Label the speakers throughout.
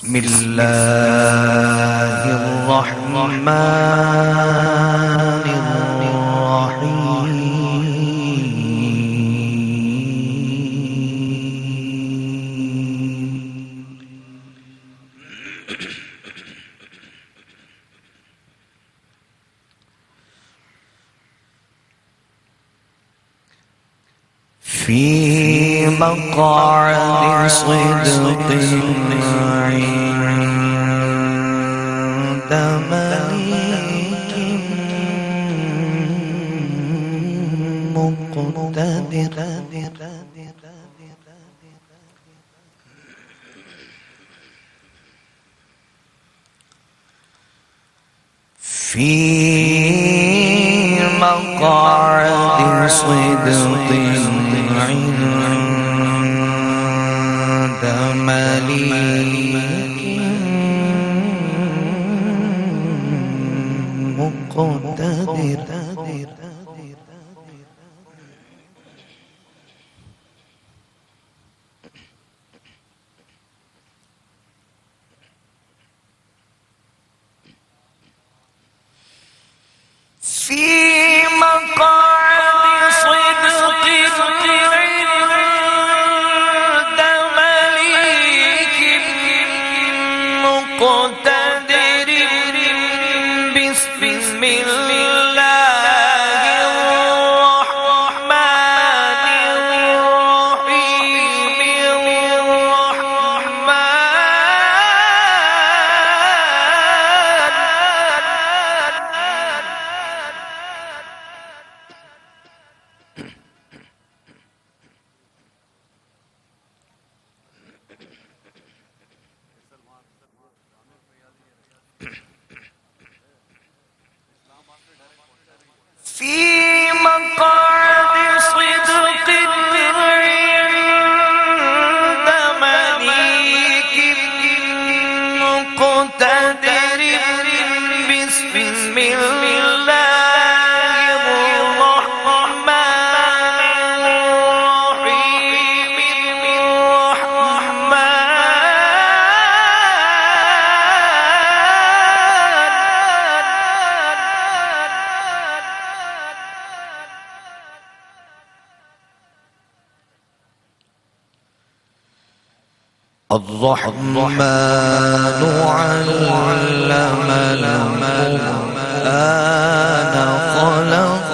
Speaker 1: بسم الله الرحمن الرحيم. في مقعد صدق عند مليك مقتدر. في مقعد صدق عند مليك مقتدر. في مقعد صدق عند مليك مقتدر. بسم الله الرحمن الرحيم. في مقعد صدق عند مليك مقتدر. بسم الله الرحمن الرحيم. الرحمن علم القرآن خلق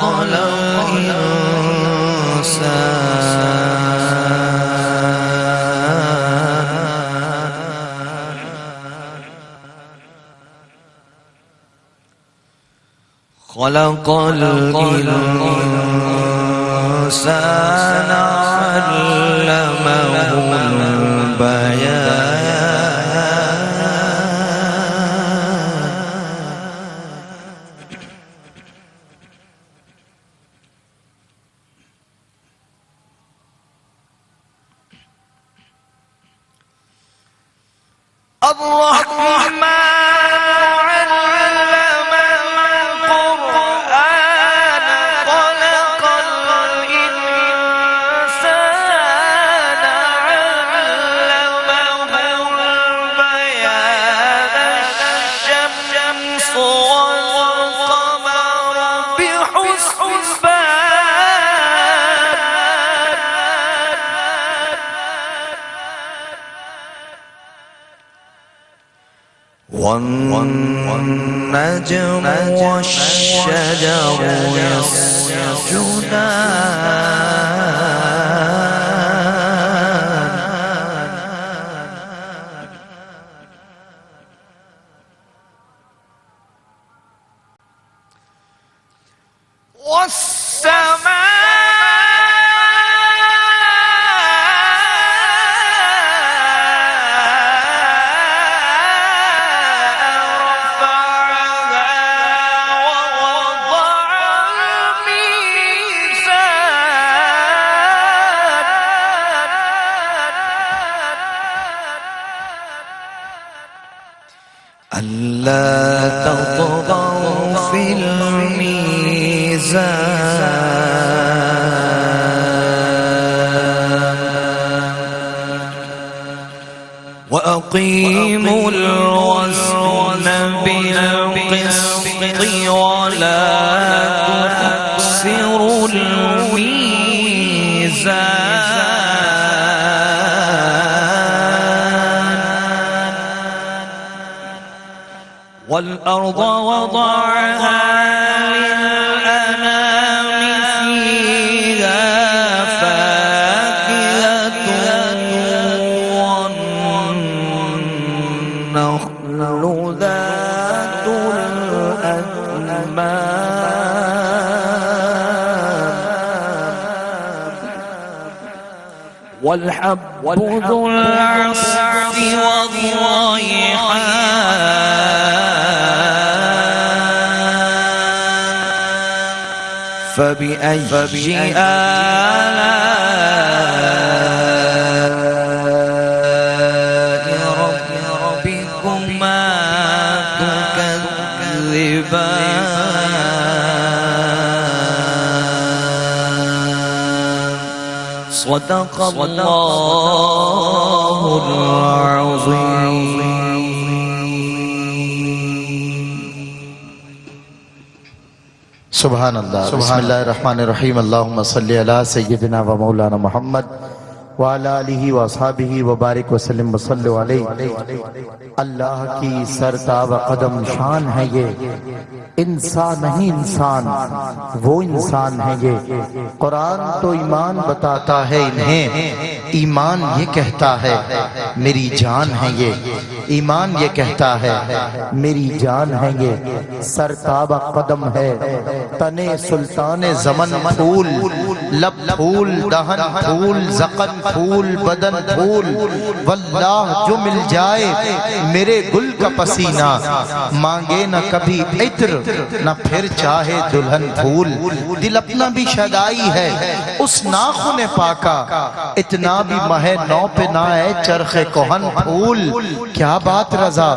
Speaker 1: الإنسان علمه البيان. الرحمن علم القرآن خلق الإنسان علمه البيان. الشمس والقمر بحسبان. والنجم والشجر يسجدان. والسماء ألا تطغوا في الميزان. وأقيموا وأقيموا الوزن بالقسط ولا تخسروا الميزان والأرض وضعها للأنام فيها فاكهة والنخل ذات الأكمام والحب ذو العصف والريحان فبأي آلاء ربكما تكذبان صدق الله العظيم.
Speaker 2: سبحان اللہ. بسم اللہ الرحمن الرحیم. اللہم صلی علی سیدنا و مولانا محمد وعلی آلہ واصحابہ وبارک وسلم وصلی علیہ. اللہ کی سرتاب قدم شان ہے یہ، انسان نہیں انسان، وہ انسان ہے یہ. قرآن تو ایمان بتاتا ہے انہیں، ایمان یہ کہتا ہے میری جان ہے یہ. ایمان یہ کہتا ہے میری جان ہے یہ. سرتاب قدم ہے تنے سلطان زمن پھول، لب پھول، دہن پھول، زقن پھول، بدن پھول. واللہ جو مل جائے میرے گل کا پسینہ، مانگے نہ کبھی عطر نہ پھر چاہے دلہن پھول. دل اپنا بھی شدائی ہے اس ناخن پاکا، اتنا بھی مہ نو پہ نہ ہے چرخ کہن پھول. کیا بات رضا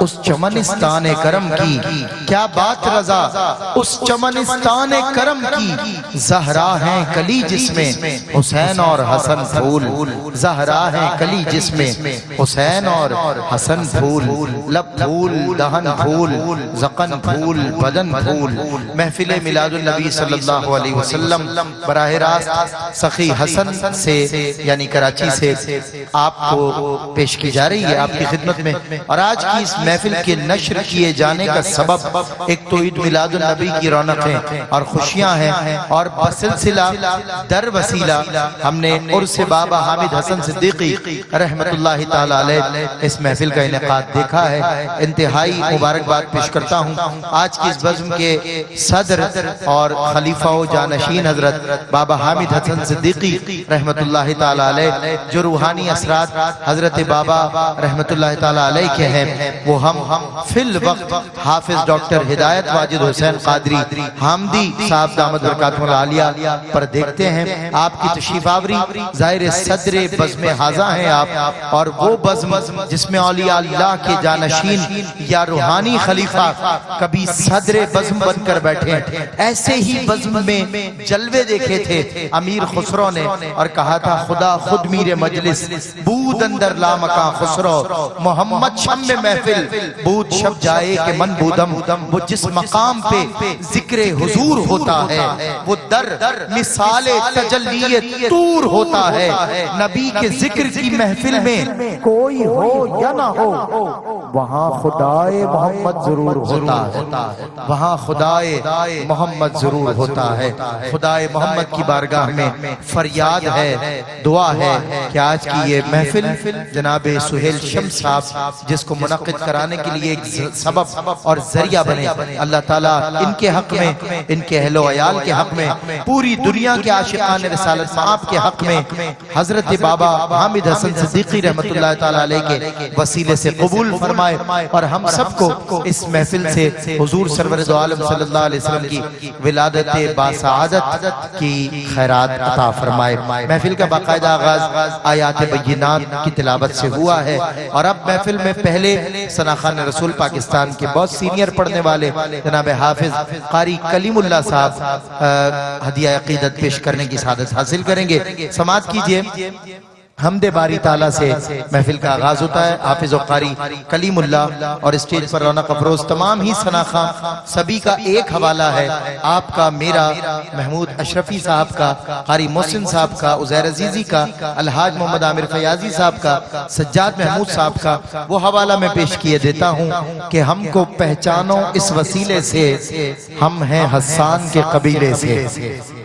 Speaker 2: اس چمنستان کرم کی، کیا بات رضا اس چمنستان کرم کی. زہرا ہیں کلی جس میں حسین اور حسن پھول، زہرا ہیں کلی جس میں حسین اور حسن پھول. لب پھول، دہن پھول، زقن پھول، بدن پھول. محفل میلاد النبی صلی اللہ علیہ وسلم براہ راست سخی حسن سے یعنی کراچی سے آپ کو پیش کی جا رہی ہے آپ کی خدمت میں. اور آج کی اس محفل کے نشر کیے جانے کا سبب ایک تو عید میلاد النبی کی رونقیں اور خوشیاں ہیں، اور بسلسلہ در وسیلہ ہم نے عرس بابا حامد حسن صدیقی رحمت اللہ تعالی علیہ اس محفل کا انعقاد دیکھا ہے. انتہائی مبارکباد پیش کرتا ہوں آج کی اس بزم کے صدر اور خلیفہ و جانشین حضرت بابا حامد حسن صدیقی رحمت اللہ تعالی علیہ، جو روحانی اثرات حضرت بابا رحمت اللہ تعالی علیہ کے ہیں. وہ ہم فی الوقت حافظ ڈاکٹر ہدایت واجد حسین قادری حامدی صاحب دامت برکاتہ العالیہ پر دیکھتے ہیں. آپ کی تشریف آوری ظاہر صدر بزم حاضہ ہیں آپ، اور وہ بزم جس میں اولیاء اللہ کے جانشین یا روحانی خلیفہ کبھی صدر بزم بن کر بیٹھے. ایسے ہی بزم میں جلوے دیکھے تھے امیر خسرو نے، اور کہا تھا خدا خود میر مجلس بود اندر لامکاں خسرو، محمد شم میں محفل بود شب جائے کہ من بودم. وہ جس مقام پہ ذکر حضور ہوتا ہے وہ در مثال تجلیت طور ہوتا ہے. نبی کے ذکر کی محفل میں کوئی ہو یا نہ ہو وہاں خدائے محمد ضرور ہوتا ہے، وہاں خدائے محمد ضرور ہوتا ہے. خدائے محمد کی بارگاہ میں فریاد ہے، دعا ہے کہ آج کی یہ محفل جناب سہیل شمس صاحب جس کو منعقد کرانے کے لیے ایک سبب اور ذریعہ بنے، اللہ تعالیٰ ان کے حق میں، ان کے اہل و عیال کے حق میں، پوری دنیا کے عاشقان رسالت مآب کے حق میں حضرت بابا حامد حسن صدیقی رحمت اللہ تعالیٰ علیہ کے وسیلے سے قبول فرمائے، اور ہم سب کو اس محفل سے حضور سرور دو عالم صلی اللہ علیہ وسلم کی ولادت باسعادت کی خیرات عطا فرمائے. محفل کا باقاعدہ آغاز آیات بینات کی تلاوت سے ہوا ہے، اور اب محفل میں پہلے ثناخان رسول پاکستان کے بہت سینئر پڑھنے والے جناب حافظ قاری کلیم اللہ صاحب ہدیہ عقیدت پیش کرنے کی سعادت حاصل کریں گے. سماعت کیجئے حمد باری تعالیٰ سے محفل کا آغاز ہوتا ہے۔ حافظ و قاری کلیم اللہ اور اسٹیج پر رونق افروز تمام ہی ثناخواں سبھی کا ایک حوالہ ہے، آپ کا، میرا، محمود اشرفی صاحب کا، قاری محسن صاحب کا، عزیر عزیزی کا، الحاج محمد عامر فیاضی صاحب کا، سجاد محمود صاحب کا، وہ حوالہ میں پیش کیے دیتا ہوں کہ ہم کو پہچانو اس وسیلے سے، ہم ہیں حسان کے قبیلے سے،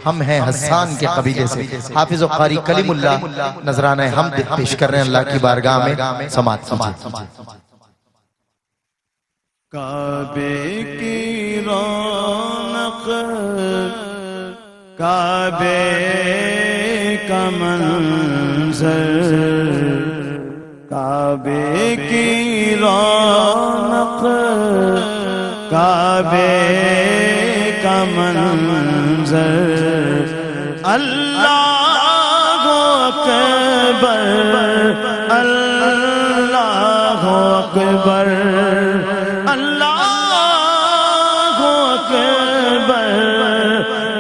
Speaker 2: ہم ہیں حسان کے قبیلے سے۔ حافظ و قاری کلیم اللہ نذرانہ حمد پیش کر رہے ہیں اللہ کی بارگاہ میں، سماعت کیجئے۔
Speaker 3: کعبے کی رونق، کعبے کا منظر، کعبے کی رونق، کعبے کا منظر، اللہ اکبر، اللہ اکبر، اللہ اکبر،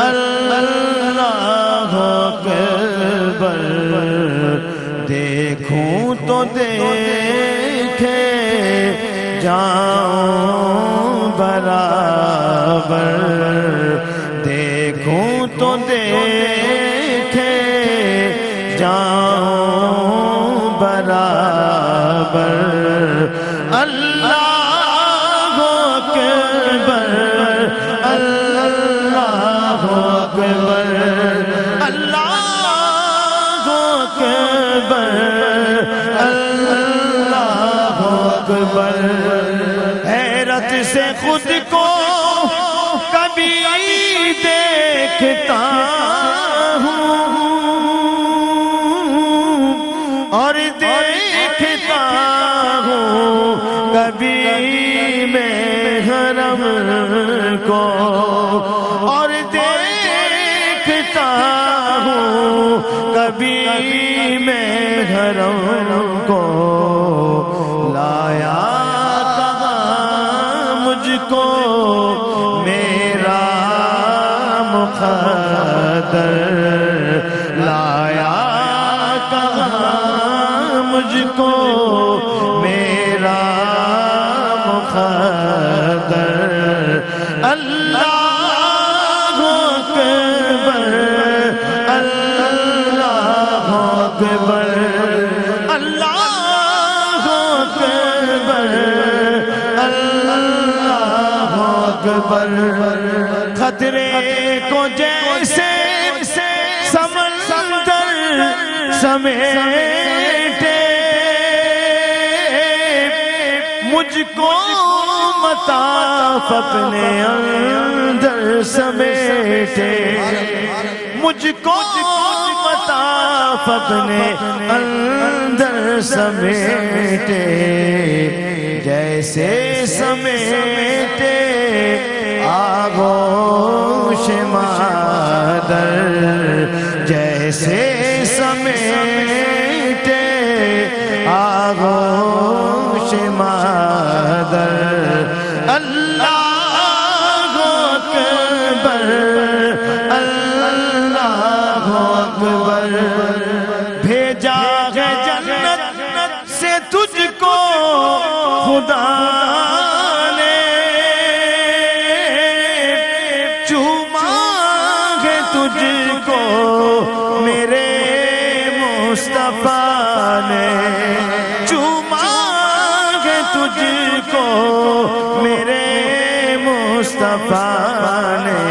Speaker 3: اللہ اکبر، دیکھوں تو دیکھے جاؤں برابر، دیکھوں تو دیکھے جاؤں برابر، اللہ اکبر، اللہ اکبر، اللہ اکبر، اللہ اکبر، حیرت سے خود کو کبھی دیکھتا ہوں اور دیکھتا ہوں کبھی میں حرم کو، اور دیکھتا ہوں کبھی میں حرم کو، لایا کہاں مجھ کو میرا مقدر، لایا مجھ کو میرا مقدر، اللہ اکبر، اللہ اکبر، اللہ اکبر، اللہ اکبر، خطرے کو جیسے سمندر سمیٹے، مجھ کو مطاف اپنے اندر سمیٹے، مجھ کو مطاف اپنے اندر سمیٹے، جیسے سمیٹے آغوش مادر، جیسے سمیٹے آغوش مادر، اللہ اکبر، اللہ اکبر، بھیجا ہے جنت سے تجھ کو خدا نے، چوما ہے تجھ کو میرے مصطفیٰ نے، چوما ہے تجھ کو میرے مصطفیٰ نے،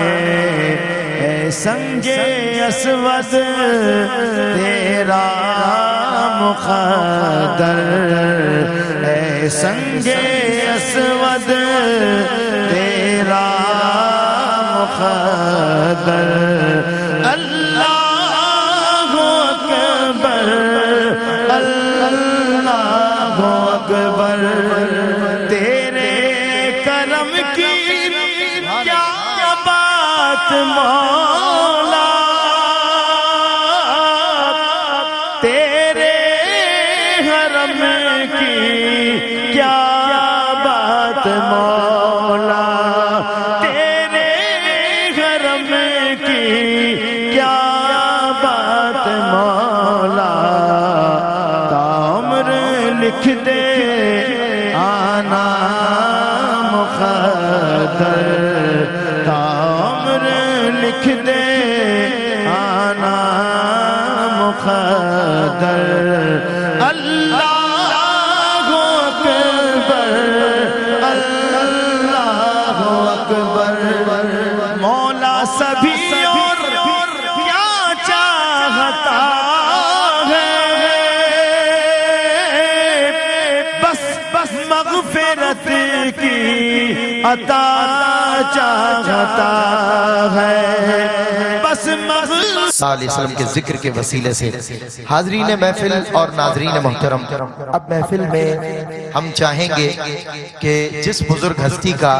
Speaker 3: اے سنگ اسود تیرا مقدر، اے سنگ اسود تیرا مقدر، اللہ اکبر، اللہ اکبر، تیرے کرم کی کیا بات مولا، تیرے حرم کی کیا بات مولا، تیرے حرم کی کیا بات مولا، آنا مقدر، تعمر لکھ دے آنا مقدر، اللہ اکبر اللہ اکبر، مولا سبھی اور کیا چاہتا ہے، بس مغفرت کی عطا چاہتا ہے، بس
Speaker 2: صلی اللہ علیہ وسلم کے ذکر کے وسیلے سے حاضرین محفل اور ناظرین محترم، اب محفل میں ہم چاہیں گے کہ جس بزرگ ہستی کا،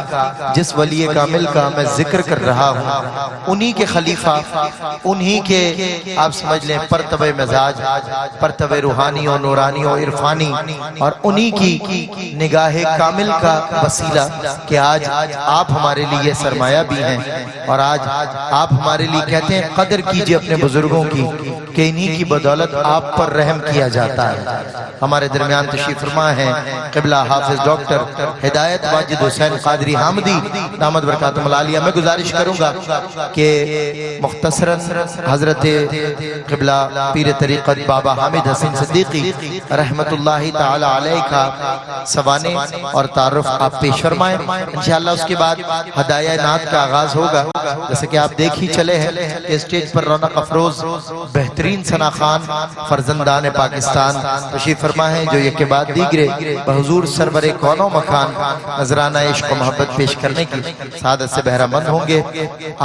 Speaker 2: جس ولی کامل کا میں ذکر کر رہا ہوں، انہی کے خلیفہ، انہی کے آپ سمجھ لیں پرتو مزاج، پرتو روحانی و نورانی و عرفانی، اور انہی کی نگاہ کامل کا وسیلہ کہ آج آپ ہمارے لیے سرمایہ بھی ہیں، اور آج آپ ہمارے لیے کہتے ہیں قدر کیجئے اپنے بزرگوں کی کہ انہی کی بدولت آپ پر رحم کیا جاتا ہے۔ ہمارے درمیان تشریف فرما ہیں قبلہ حافظ ڈاکٹر ہدایت واجد حسین قادری حامدی دامت برکاتہم العالیہ۔ میں گزارش کروں گا کہ مختصراً حضرت قبلہ پیر طریقت بابا حامد حسین صدیقی رحمت اللہ تعالی علیہ کا سوانے اور تعارف آپ پیش فرمائیں، انشاءاللہ اس کے بعد ہدایہ نعت کا آغاز ہوگا۔ جیسے کہ آپ دیکھ ہی چلے ہیں کہ اسٹیج پر رونق افروز بہترین ثنا خان فرزندان پاکستان تشریف فرما ہیں، جو یہ کے بعد دیگرے بحضور سرور کون و مکان نذرانہ عشق و محبت پیش کرنے کی سعادت سے بہرہ مند ہوں گے۔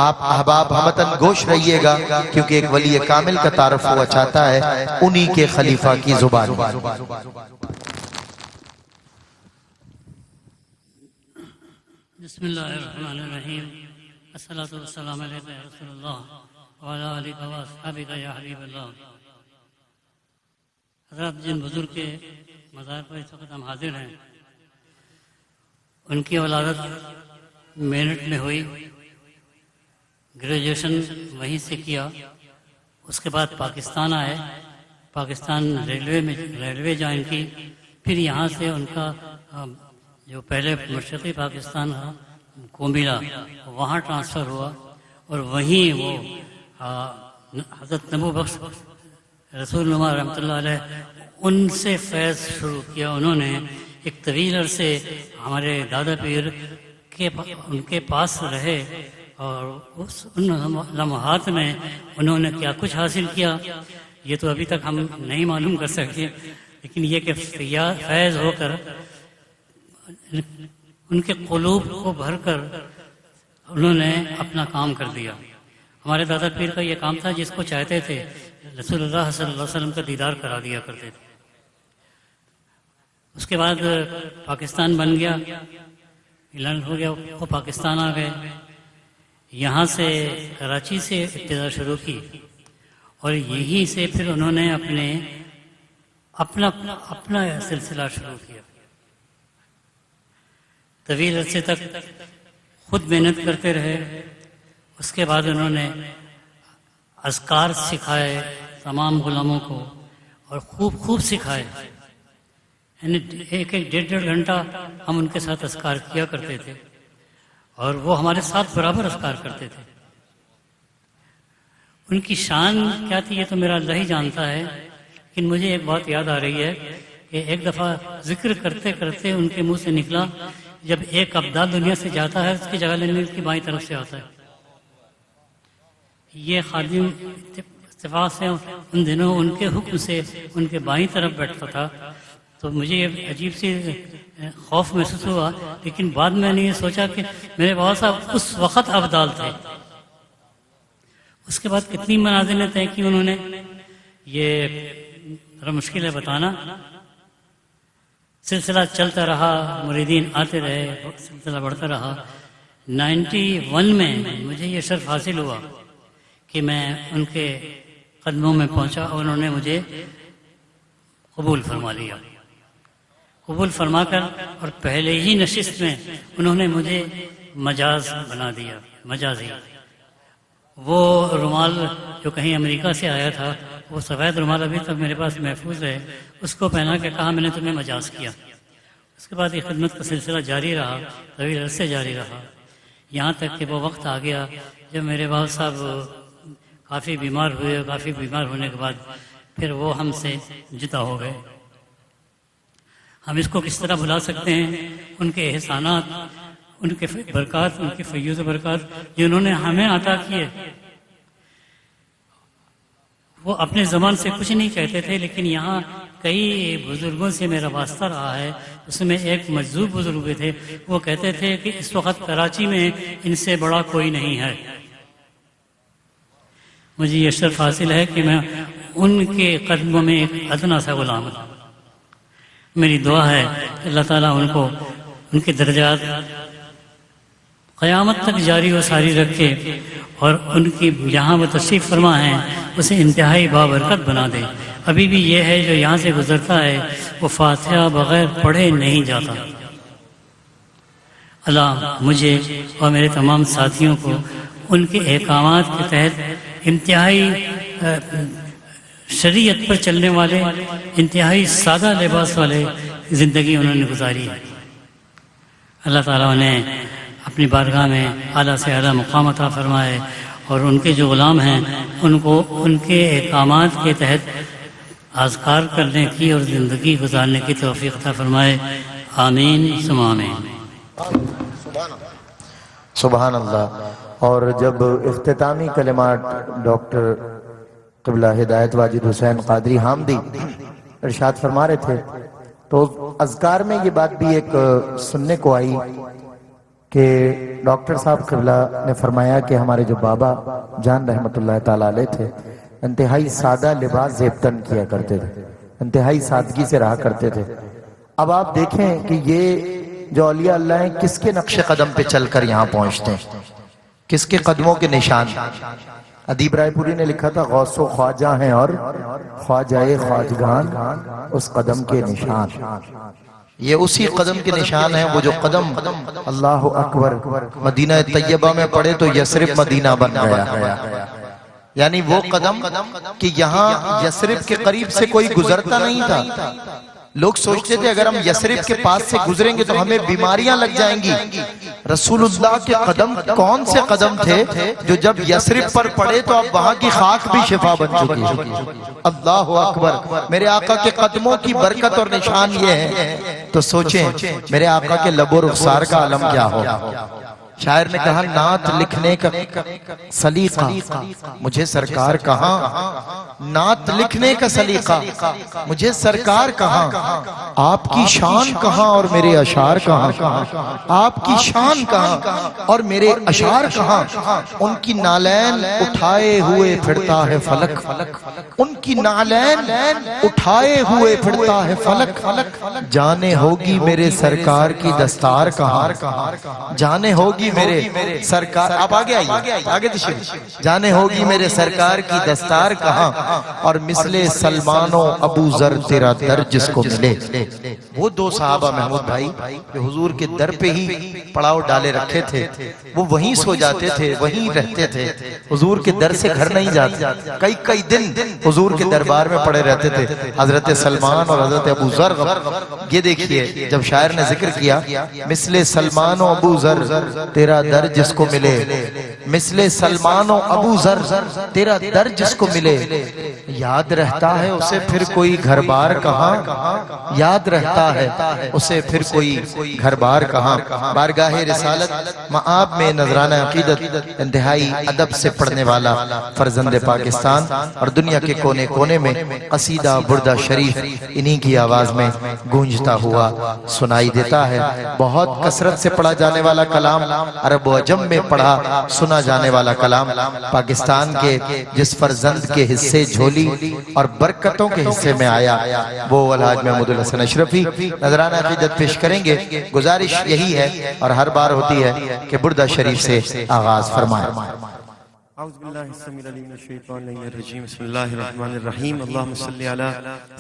Speaker 2: آپ احباب ہمتن گوش رہیے گا، کیونکہ ایک ولی کامل کا تعارف ہوا چاہتا ہے انہی کے خلیفہ کی زبان۔
Speaker 4: بسم اللہ الرحمن الرحیم، الصلاۃ والسلام علیکم یا رسول اللہ وعلی آلہ و اصحابہ یا حبیب اللہ۔ حضرات، جن بزرگ کے مزار پر اس وقت ہم حاضر ہیں، ان کی ولادت میرٹھ میں ہوئی، گریجویشن وہیں سے کیا، اس کے بعد پاکستان آئے، پاکستان ریلوے جوائن کی، پھر یہاں سے ان کا جو پہلے مشرقی پاکستان تھا کومبیلا، وہاں ٹرانسفر ہوا، اور وہیں وہ حضرت نبو بخش رسول نما رحمۃ اللہ علیہ ان سے فیض شروع کیا۔ انہوں نے ایک طویل عرصے ہمارے دادا پیر ان کے پاس رہے، اور ان لمحات میں انہوں نے کیا کچھ حاصل کیا یہ تو ابھی تک ہم نہیں معلوم کر سکتے، لیکن یہ کہ فیض ہو کر ان کے قلوب کو بھر کر انہوں نے اپنا کام کر دیا۔ ہمارے دادا پیر کا یہ کام تھا، جس کو چاہتے تھے رسول اللہ صلی اللہ علیہ وسلم کا دیدار کرا دیا کرتے تھے۔ اس کے بعد پاکستان بن گیا، اعلان ہو گیا، وہ پاکستان آ گئے، یہاں سے کراچی سے ابتدا شروع کی، اور یہیں سے پھر انہوں نے اپنا سلسلہ شروع کیا۔ طویل عرصے تک خود محنت کرتے رہے، اس کے بعد انہوں نے اذکار سکھائے تمام غلاموں کو، اور خوب سکھائے، یعنی ایک ڈیڑھ گھنٹہ ہم ان کے ساتھ اذکار کیا کرتے تھے، اور وہ ہمارے ساتھ برابر اذکار کرتے تھے۔ ان کی شان کیا تھی یہ تو میرا اللہ ہی جانتا ہے، لیکن مجھے ایک بات یاد آ رہی ہے کہ ایک دفعہ ذکر کرتے کرتے ان کے منہ سے نکلا، جب ایک ابدال دنیا سے جاتا ہے اس کی جگہ لینے اس کی بائیں طرف سے آتا ہے۔ یہ خادم اتفاق سے ان دنوں ان کے حکم سے ان کے بائیں طرف بیٹھتا تھا، تو مجھے یہ عجیب سی خوف محسوس ہوا، لیکن بعد میں نے یہ سوچا کہ میرے بابا صاحب اس وقت ابدال تھے۔ اس کے بعد کتنی منازلیں طے کی انہوں نے، یہ ذرا مشکل ہے بتانا۔ سلسلہ چلتا رہا، مریدین آتے رہے، سلسلہ بڑھتا رہا۔ 91 میں مجھے یہ شرف حاصل ہوا کہ میں ان کے قدموں میں پہنچا، اور انہوں نے مجھے قبول فرما لیا۔ قبول فرما کر اور پہلے ہی نشست میں انہوں نے مجھے مجاز بنا دیا، مجازی۔ وہ رومال جو کہیں امریکہ سے آیا تھا، وہ سفید رومال ابھی تک میرے پاس محفوظ ہے، اس کو پہنا کے کہا میں نے تمہیں مجاز کیا۔ اس کے بعد یہ خدمت کا سلسلہ جاری رہا، طویل عرصے جاری رہا، یہاں تک کہ وہ وقت آ گیا جب میرے والد صاحب کافی بیمار ہوئے، کافی بیمار ہونے کے بعد پھر وہ ہم سے جدا ہو گئے۔ ہم اس کو کس طرح بھلا سکتے ہیں؟ ان کے احسانات، ان کے برکات، ان کی فیوز و برکات جنہوں نے ہمیں عطا کیے۔ وہ اپنے زبان سے کچھ نہیں کہتے تھے، لیکن یہاں کئی بزرگوں سے میرا واسطہ رہا ہے، اس میں ایک مجذوب بزرگ بھی تھے، وہ کہتے تھے کہ اس وقت کراچی میں ان سے بڑا کوئی نہیں ہے۔ مجھے یہ شرف حاصل ہے کہ میں ان کے قدموں میں ایک ادنا سا غلام ہوں۔ میری دعا ہے کہ اللہ تعالیٰ ان کو، ان کے درجات قیامت تک جاری و ساری رکھے، اور ان کی جہاں وہ تشریف فرما ہیں اسے انتہائی بابرکت بنا دے۔ ابھی بھی یہ ہے جو یہاں سے گزرتا ہے وہ فاتحہ بغیر پڑھے نہیں جاتا۔ اللہ مجھے اور میرے تمام ساتھیوں کو ان کے احکامات کے تحت انتہائی شریعت پر چلنے والے، انتہائی سادہ لباس والے زندگی انہوں نے گزاری ہے۔ اللہ تعالیٰ انہیں اپنی بارگاہ میں اعلیٰ سے اعلیٰ مقام عطا فرمائے، اور ان کے جو غلام ہیں ان کو ان کے احکامات کے تحت اذکار کرنے کی اور زندگی گزارنے کی توفیق عطا فرمائے۔ آمین ثم آمین۔
Speaker 2: سبحان اللہ۔ اور جب اختتامی کلمات ڈاکٹر قبلہ ہدایت واجد حسین قادری حامدی ارشاد فرما رہے تھے تو اذکار میں یہ بات بھی ایک سننے کو آئی کہ ڈاکٹر صاحب قبلہ نے فرمایا کہ ہمارے جو بابا جان رحمت اللہ تعالیٰ علیہ تھے انتہائی سادہ لباس زیبتن کیا کرتے تھے، انتہائی سادگی سے رہا کرتے تھے۔ اب آپ دیکھیں کہ یہ جو اولیاء اللہ ہیں کس کے نقش قدم پہ چل کر یہاں پہنچتے ہیں، کس کے قدموں کے نشان۔ ادیب رائے پوری نے لکھا تھا غوث و خواجہ ہیں اور خواجہ خواجگان اس قدم کے نشان۔ یہ اسی قدم کے نشان ہیں، وہ جو قدم اللہ اکبر مدینہ طیبہ میں پڑے تو یثرب مدینہ بن گیا، یعنی وہ قدم کہ یہاں یثرب کے قریب سے کوئی گزرتا نہیں تھا۔ لوگ سوچتے تھے اگر ہم یثرب کے پاس سے گزریں گے تو ہمیں بیماریاں لگ جائیں گی۔ رسول اللہ کے قدم کون سے قدم تھے جو جب یثرب پر پڑے تو اب وہاں کی خاک بھی شفا بن چکی۔ اللہ اکبر۔ میرے آقا کے قدموں کی برکت اور نشان یہ ہے تو سوچیں میرے آقا کے لب و رخسار کا عالم کیا ہو۔ شاعر نے کہا نعت لکھنے کا سلیقہ مجھے سرکار کہاں، نعت لکھنے کا سلیقہ مجھے سرکار کہاں، آپ کی شان کہاں اور میرے اشعار کہاں، آپ کی شان کہاں اور میرے اشعار کہاں۔ ان کی نالین اٹھائے ہوئے پھرتا ہے فلک، ان کی نالین اٹھائے ہوئے پھرتا ہے فلک، جانے ہوگی میرے سرکار کی دستار کہاں، جانے ہوگی میرے سرکار، آپ آگے آئیے، آگے تشریف، جانے ہوگی میرے سرکار کی دستار کہاں، اور مثل سلمان و ابو ذر تیرا در جس کو ملے۔ وہ دو صحابہ محمود بھائی کہ حضور کے در پہ ہی پڑاؤ ڈالے رکھے تھے، وہ وہیں سو جاتے تھے، وہیں رہتے تھے، حضور کے در سے گھر نہیں جاتے، کئی دن حضور کے دربار میں پڑے رہتے تھے حضرت سلمان اور حضرت ابو ذر۔ یہ دیکھیے جب شاعر نے ذکر کیا مثل سلمان و ابو ذر تیرا در جس کو ملے، مثل سلمان و ابو ذر تیرا در جس کو ملے، یاد رہتا ہے اسے پھر کوئی گھر بار کہاں، یاد رہتا ہے اسے پھر کوئی گھر بار کہاں۔ بارگاہ رسالت معاب میں نذرانہ عقیدت انتہائی ادب سے پڑھنے والا فرزند پاکستان اور دنیا کے کونے کونے میں قصیدہ بردہ شریف انہی کی آواز میں گونجتا ہوا سنائی دیتا ہے۔ بہت کثرت سے پڑھا جانے والا کلام، عرب و عجم میں پڑھا سنا جانے والا کلام، پاکستان کے جس فرزند کے حصے جھولی اور برکتوں کے حصے میں آیا وہ الحاج محمود الحسن اشرفی نذرانہ عقیدت پیش کریں گے۔ گزارش یہی ہے اور ہر بار ہوتی ہے کہ بردہ شریف سے آغاز فرمائیں۔
Speaker 5: اعوذ باللہ السمیع العلیم من الشیطان الرجیم، بسم اللہ الرحمن الرحیم، اللہم صلی علی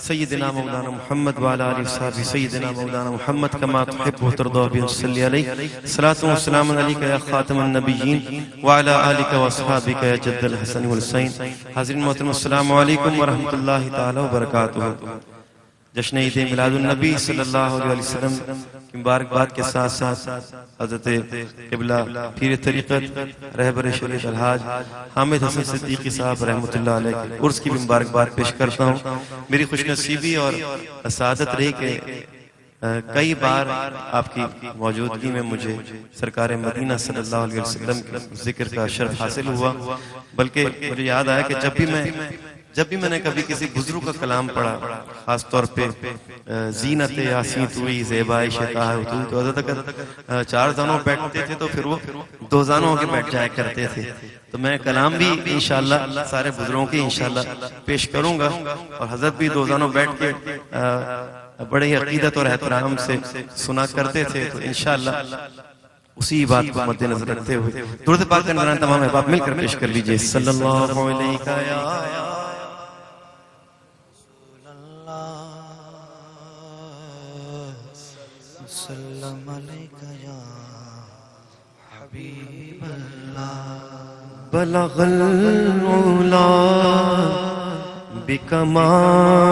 Speaker 5: سیدنا مولانا محمد وعلی آلہ وصحبہ سیدنا مولانا محمد کما تحب و ترضى به صلی علیہ، صلاۃ و سلام علیک یا خاتم النبیین وعلی آلک و اصحابک یا جد الحسن والحسین۔ حاضرین محترم السلام علیکم ورحمۃ اللہ تعالی وبرکاتہ۔ جشن عید میلاد النبی صلی اللہ علیہ وسلم کی مبارکباد کے ساتھ ساتھ حضرت قبلہ پیر طریقت رہبر شریف الحاج حامد حسن صدیقی صاحب رحمۃ اللہ علیہ کے عرس کی بھی مبارکباد پیش کرتا ہوں۔ میری خوش نصیبی اور سعادت رہی کہ کئی بار آپ کی موجودگی میں مجھے سرکار مدینہ صلی اللہ علیہ وسلم کے ذکر کا شرف حاصل ہوا، بلکہ مجھے یاد آیا کہ جب بھی میں نے کبھی کسی بزرگ کا کلام پڑھا، خاص طور پہ زینت یاسین توئی زیبائی شتا ہے تو حضرت چار زانوں بیٹھتے تھے تو پھر وہ دو زانوں کے بیٹھ جایا کرتے تھے، تو میں کلام بھی انشاءاللہ سارے بزرگوں کی انشاءاللہ پیش کروں گا، اور حضرت بھی دو زانوں بیٹھ کے بڑے ہی عقیدت اور احترام سے سنا کرتے تھے، تو انشاءاللہ اسی بات کو مد نظر رکھتے ہوئے درود پاک کا نذرانہ تمام احباب مل کر پیش کر لیجئے۔ صلی اللہ علیہ
Speaker 1: وسلم علیک یا حبیب اللہ۔
Speaker 5: بلغ العلا بکمالہ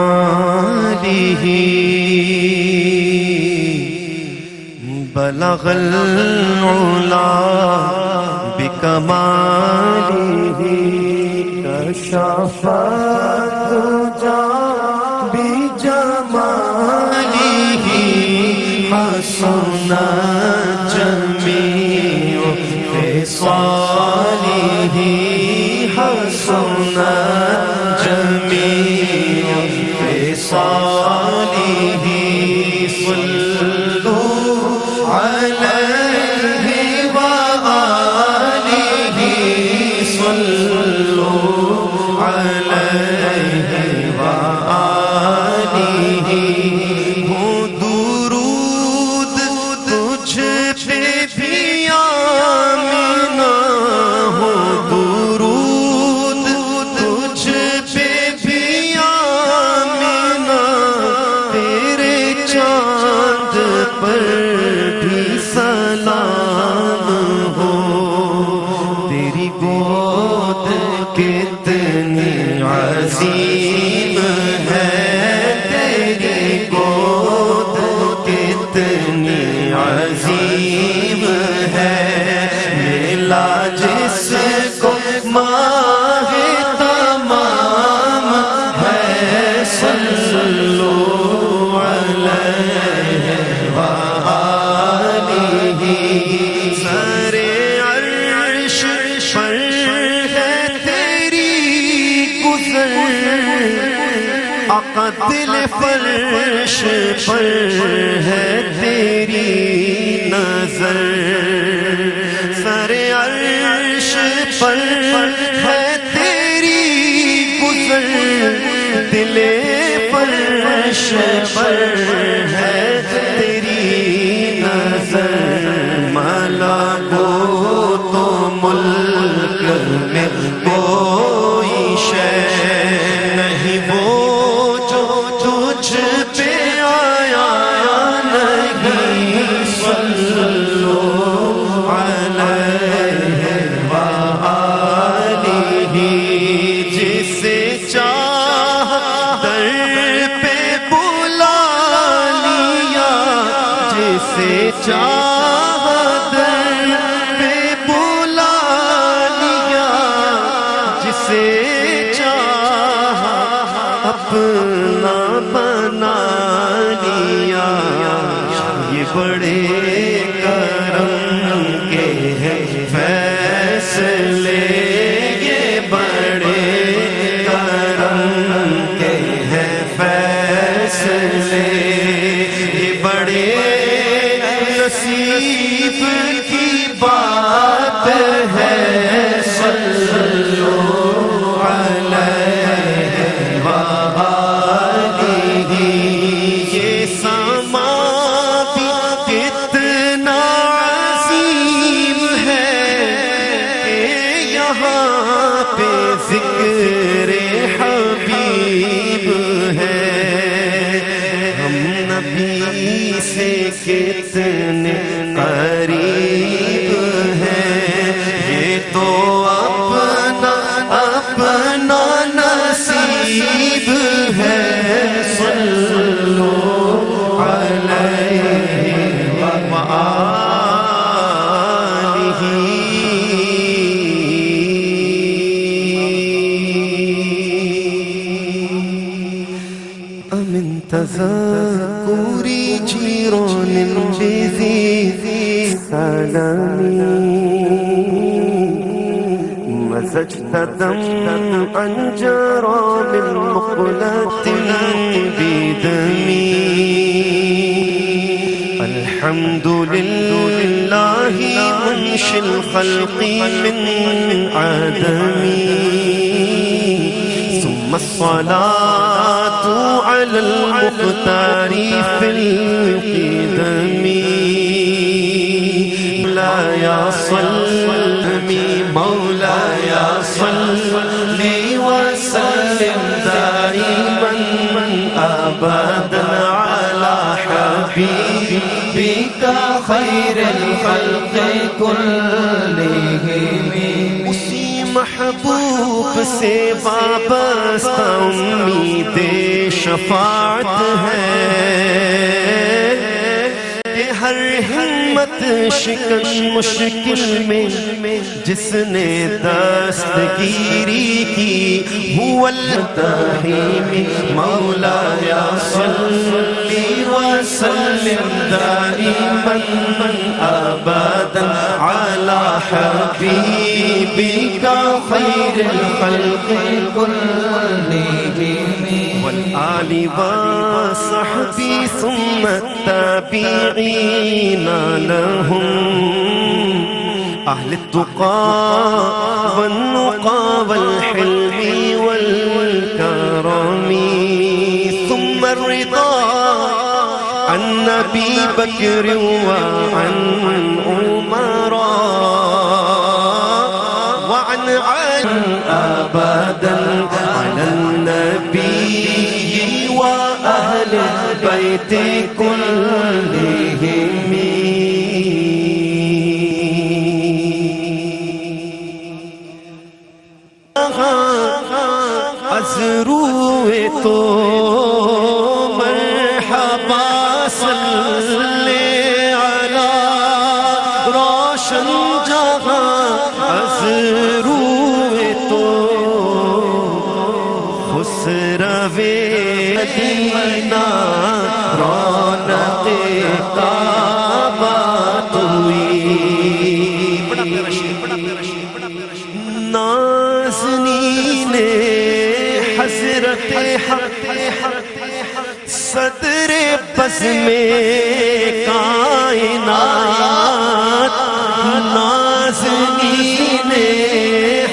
Speaker 5: بلغ العلا بکمالہ کشف الدجی بجمالہ حسن جمیع خصالہ حسن جمیع خصالہ صلو علیہ وآلہ صلو علیہ وآلہ ہو درود تجھ پہ بھی آمینہ ہو درود تجھ پہ بھی آمینہ تیرے چاند پر بھی سلام ہو تیری گود کتنی عظیم ہے تیری گود کتنی عظیم ہے ملا جس کو ماہ تمام ہے صلو علیہ وآلہ سر عرش پر ہے تیری گزر عقدل فرش پر ہے تیری نظر سر عرش پر ہے تیری گزر دل فرش پر ہے تیری نظر ملکوت و ملک میں کوئی شے نہیں وہ جو تجھ پہ آیا نہیں صلو علیہ وآلہ جسے چاہ در پہ بلا لیا جسے چاہ در پہ بلا لیا جسے چاہ اپنا بنا لیا یہ بڑے کرم کے ہیں فیصلے یہ بڑے کرم کے ہیں فیصلے یہ بڑے نصیب کی بات ہے صلو علیہ وآلہ یہ سما بھی کتنا عظیم ہے کہ یہاں پہ ذکر حبیب ہے ہم نبی سے کتنے قریب ہیں یہ تو اپنا اپنا نصیب ہے صلو سلامي مزجت دمعا جرى من مقلة بدمي الحمد لله منشي الخلق من عدمي ثم الصلاة على المختار في القدم مولاي صلي مولاي صلي وسلم دائما أبدا على حبيبك خير الخلق كلهم اسی محبوب سے وابستہ امید شفاعت ہے کہ ہر ہمت شکن مشکل میں جس نے دستگیری کی هو الرحیم مولاي صلی وسلم دائما ابدا على حبیبک خیر الخلق كلهم والآل وصحبی ثم التابعین لهم أهل التقى والنقى والحلم والكرم ثم الرضا عن أبي بكر وعن عمر وعن علي أبدا على النبي وأهل البيت كلهم روئے تو مرحبا صلی علی روشن جہاں از روئے تو خسرو مدینہ رونق کعبہ توئی نازنین حضرت حق صدر بزم کائنات نازنین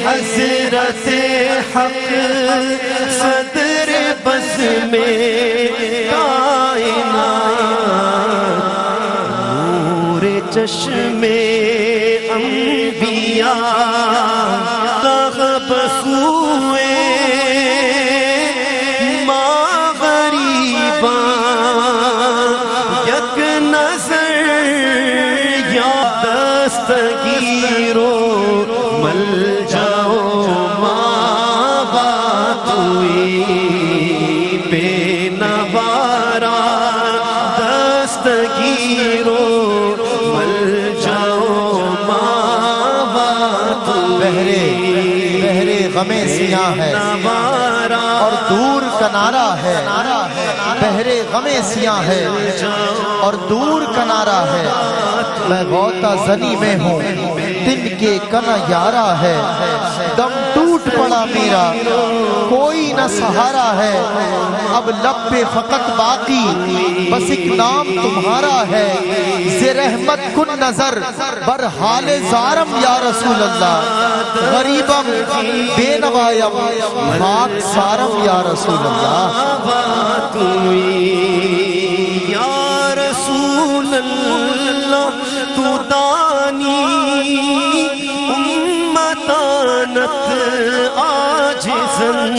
Speaker 5: حضرت حق صدر بزم کائنات نور چشم انبیاء رغب سوئے دستگیرو مل جاؤ ماں باتوئی بے نوارا دستگیرو مل جاؤ ماں باتوئی
Speaker 2: بہرے غم سیاہ ہے اور دور کنارہ ہے بہرے غم سیاہ ہے اور دور کنارہ ہے میں غوطہ زنی میں ہوں دن کے کنا یارہ ہے دم ٹوٹ پڑا میرا کوئی نہ سہارا ہے اب لب پہ فقط باقی بس ایک نام تمہارا ہے زیر رحمت کن نظر بر حال زارم یا رسول اللہ غریبم بے نوائم خاک سارم یا رسول اللہ
Speaker 5: یا رسول اللہ تو دانی امتانت عاجزن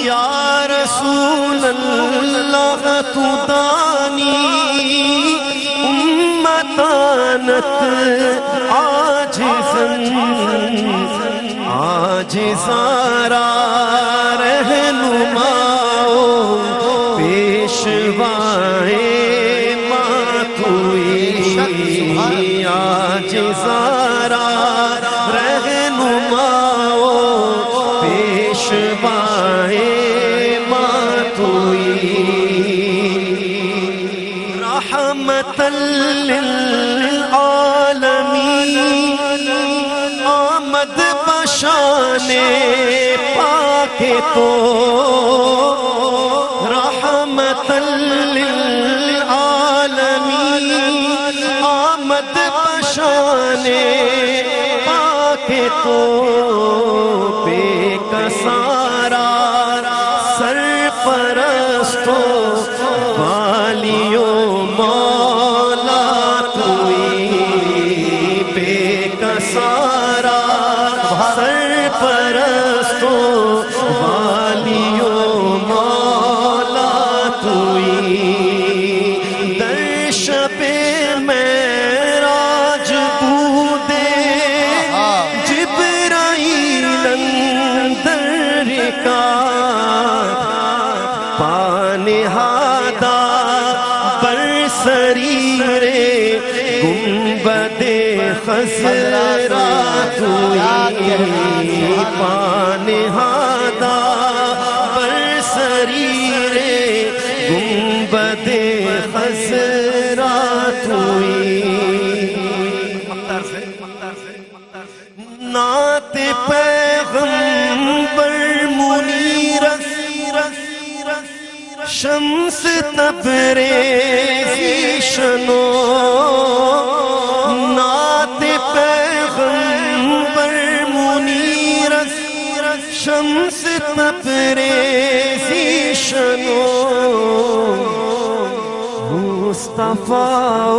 Speaker 5: یا رسول اللہ تو دانی امتانت عاجزن عاجزارا رہنماؤ پیشوائے عاجزارا رہنماؤ پیشوائے ماتوئی رحمت
Speaker 3: للعالمین آمد بشان پاک تو رحمت للعالمین آمد بشان پاک تو بے کسارا سرپرستو والیوں مولا توئی بے کسارا سرپرستو والیوں مولا توئی در شب معراج بودے جبرائیل اندر کا پانہادہ بر سریر گنبد خضرا توئی پانہادہ بر سریر گنبد خضرا توئی نعت پیغمبر منیر شمس تبریزی شنو نعت پیغمبر منیر شمس تبریزی شنو مصطفیٰ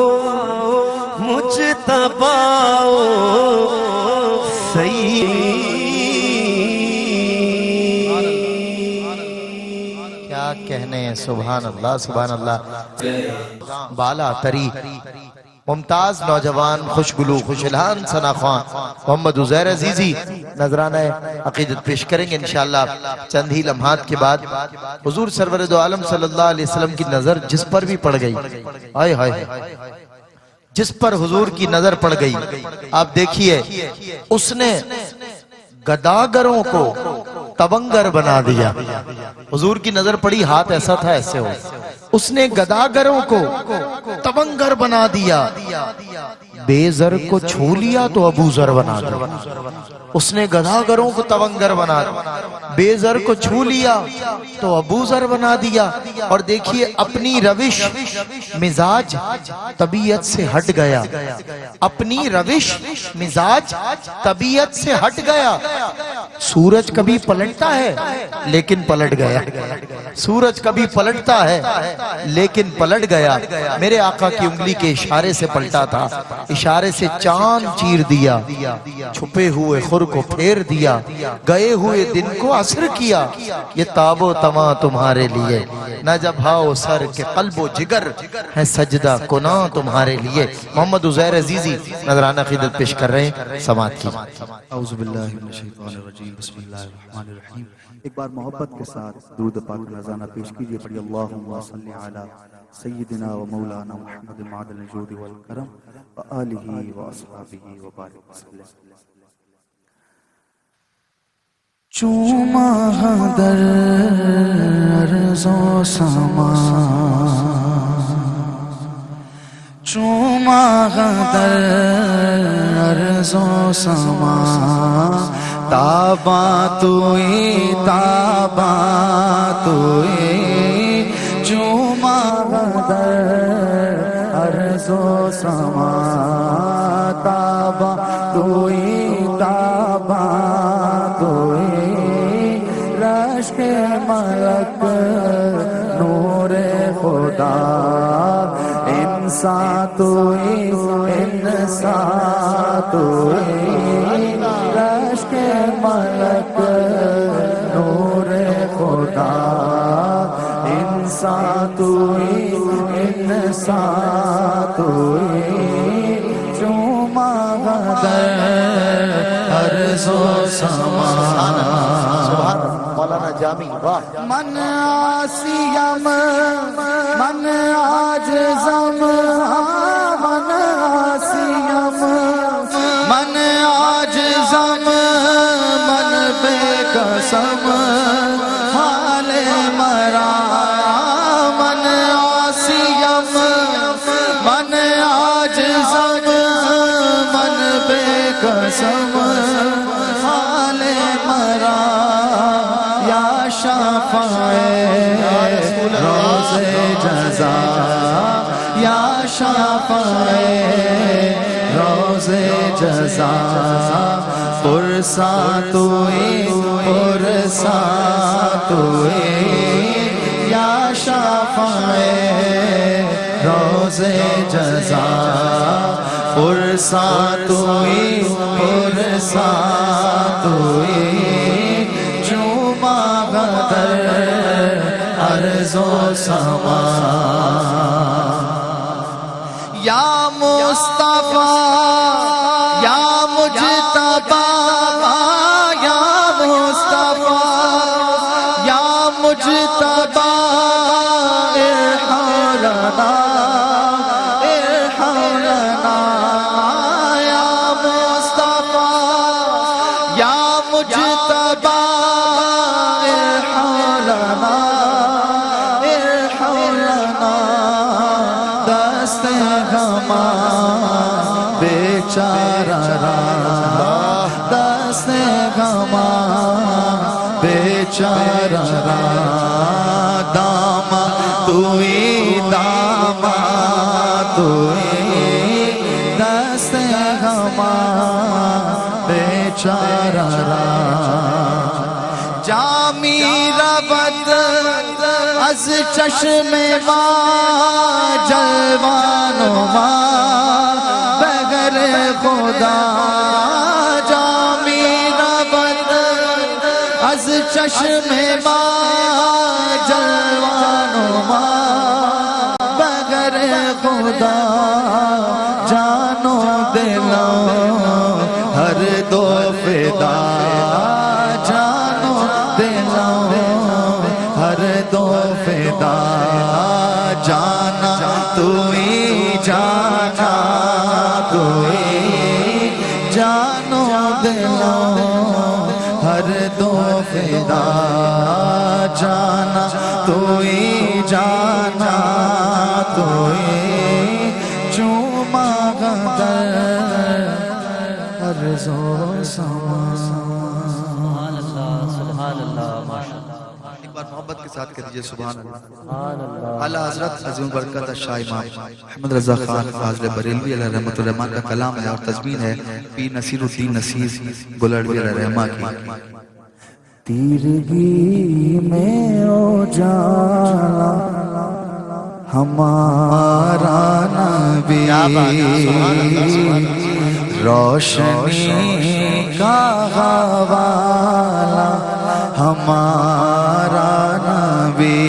Speaker 3: مجتبیٰ
Speaker 2: کیا کہنے ہیں، سبحان اللہ سبحان اللہ. بالا تری ممتاز نوجوان خوشگلو خوشلان ثنا خوان محمد عزیر عزیزی نذرانہ عقیدت پیش کریں گے انشاءاللہ چند ہی لمحات کے بعد. حضور سرور دو عالم صلی اللہ علیہ وسلم کی نظر جس پر بھی پڑ گئی، آئے ہائے جس پر حضور کی نظر پڑ گئی، آپ دیکھیے اس نے گداگروں کو تبنگر بنا دیا. حضور کی نظر پڑی، ہاتھ ایسا تھا ایسے ہو، اس نے گداگروں کو تبنگر بنا دیا. بے زر کو چھو لیا تو ابو ذر بنا دیا. اس نے گداگروں کو تبنگر بنا دیا، بے زر کو چھو لیا تو ابو ذر بنا دیا. اور دیکھیے اپنی روش مزاج طبیعت سے ہٹ گیا، اپنی روش مزاج طبیعت سے ہٹ گیا. سورج کبھی پلٹتا ہے لیکن پلٹ گیا، سورج کبھی پلٹتا ہے لیکن پلٹ گیا. میرے آقا کی انگلی کے اشارے سے پلٹا تھا، اشارے سے چاند چیر دیا، چھپے ہوئے خور کو پھیر دیا، گئے ہوئے دن کو عصر کیا. یہ تاب و تما تمہارے لیے نہ جب ہاؤ سر کے قلب و جگر ہے سجدہ کناں تمہارے لیے. محمد عزیر عزیزی نذرانہ عقیدت پیش کر رہے ہیں، سماعت کی.
Speaker 1: اعوذ باللہ من الشیطان الرجیم، بسم اللہ الرحمن الرحیم. ایک بار محبت کے ساتھ درود پاک نذرانہ پیش کیجئے. پڑھی اللہم صلی علی سیدنا و مولانا محمد معدن الجود والکرم وآلہ واصحابہ وبارک وسلم. چوما در ارض و سما، چوما در ارض و سما، تابا توئی تابا توئی، چوما در ارض و سما، تابا توئی تابا توئی، رشک ملک نور خدا، انسان توئی انسان توئی، رشک ملک نور خدا، انسان توئی انسان توئی، چوما در ارض و سما.
Speaker 2: مولانا جامی واہ.
Speaker 1: من آسیم من عاجزم، من آسیم من عاجزم، من بے قسم حال مرا، من آسیم من
Speaker 2: قسم حال مرا یا شفاع روز جزا یا شفاع روز جزا پرسا توئی پرسا توئی یا شفاع روز جزا پرسا توئی پرسا توئی جمع غدر عرض و سما یا مصطفیٰ یا مجتبی یا مصطفیٰ یا مجتبی ارحم لنا ارحم لنا یا مصطفیٰ یا مجتبی ارحم لنا ارحم لنا دست غما بیچارہ را دست غما بیچارہ را داما توئی داما توئی دست غما بیچارہ را جامی ربط از چشم ما جلوان ما بغیر خدا جامی ربط از چشم ما جلوان ما بغیر خدا جانو دلوں ہر دو فدا جانو دلوں ہر دو فدا جانا توئی جانا توئی جانو دلوں ہر دو فدا جانا توئی جانا توئی چوما غدر عرض و سما
Speaker 4: سبحان اللہ سبحان اللہ ماشاء اللہ
Speaker 1: ایک بار محبت کے ساتھ کہہ دیجئے سبحان اللہ اعلیٰ حضرت عظیم برکت شاہ امام احمد رضا خان فاضل بریلوی علیہ رحمۃ الرحمٰن کا کلام ہے اور تضمین ہے پیر نصیر الدین نصیر گلڑوی علیہ رحمہ کی
Speaker 2: تیرگی میں اجالا ہمارا نبی روشنی کا حوالہ ہمارا نبی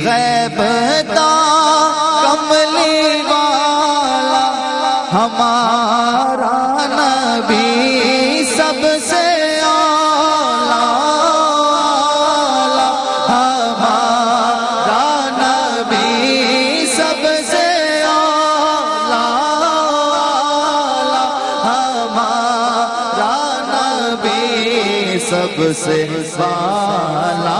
Speaker 2: غیب دا کملی والا ہمارا نبی سب سے اعلیٰ ہمارا نبی سب سے اعلیٰ ہمارا نبی سب سے بالا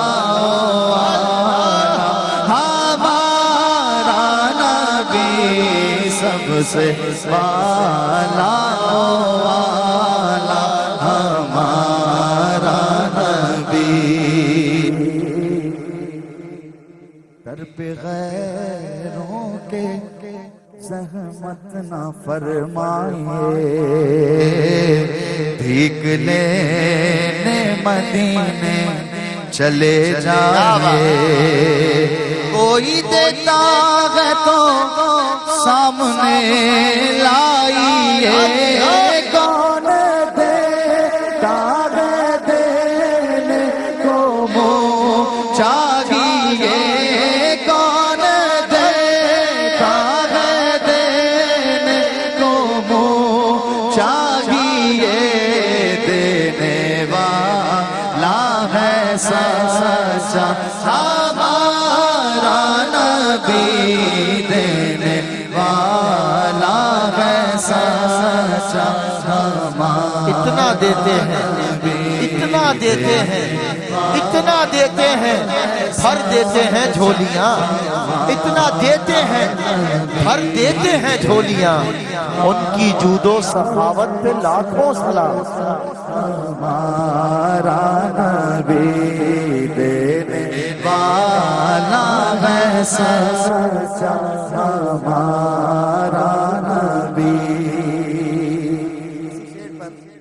Speaker 2: ہمارا نبی سب سے بالا والا ہمارا نبی در پہ غیروں کے زحمت نہ فرمائیے بھیک لینے مدینے چلے جائیے کوئی دیتا ہے تو سامنے لائیے کون دیتا ہے دینے کو منہ چاہیے کون دیتا ہے دینے کو منہ چاہیے دینے والا ہے سچا ہمارا نبی دینے والا ہے سچا ہمارا
Speaker 3: اتنا دیتے ہیں اتنا دیتے ہیں
Speaker 2: اتنا دیتے ہیں بھر دیتے ہیں جھولیاں، اتنا دیتے ہیں بھر دیتے ہیں جھولیاں، ان کی جود و سخاوت پہ لاکھوں سلام۔
Speaker 1: ہمارا نبی دینے والا ہے سچا، ہمارا نبی۔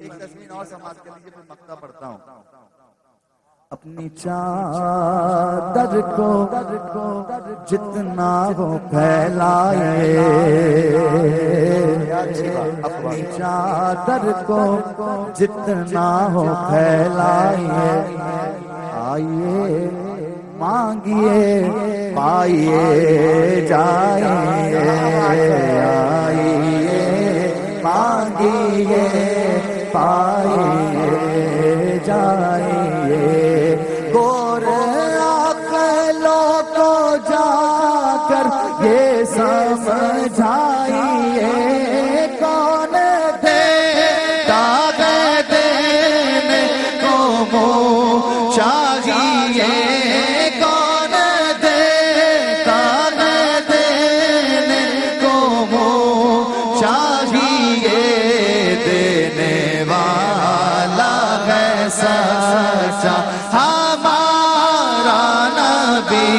Speaker 1: ایک تصویر اور سماعت کر لیجیے، پھر مقطع پڑھتا ہوں۔ اپنی چادر کو جتنا وہ پھیلائے، اپنی چادر کو جتنا ہو پھیلائے، آئیے مانگیے پائیے جائیے، آئیے مانگیے پائیے جائیے، گور عقلوں کو جا کر یہ سمجھائیے، کون دیتا ہے دینے کو منہ چاہیے، کون دیتا ہے دینے کو منہ چاہیے، دینے والا ہے سچا ہمارا نبی،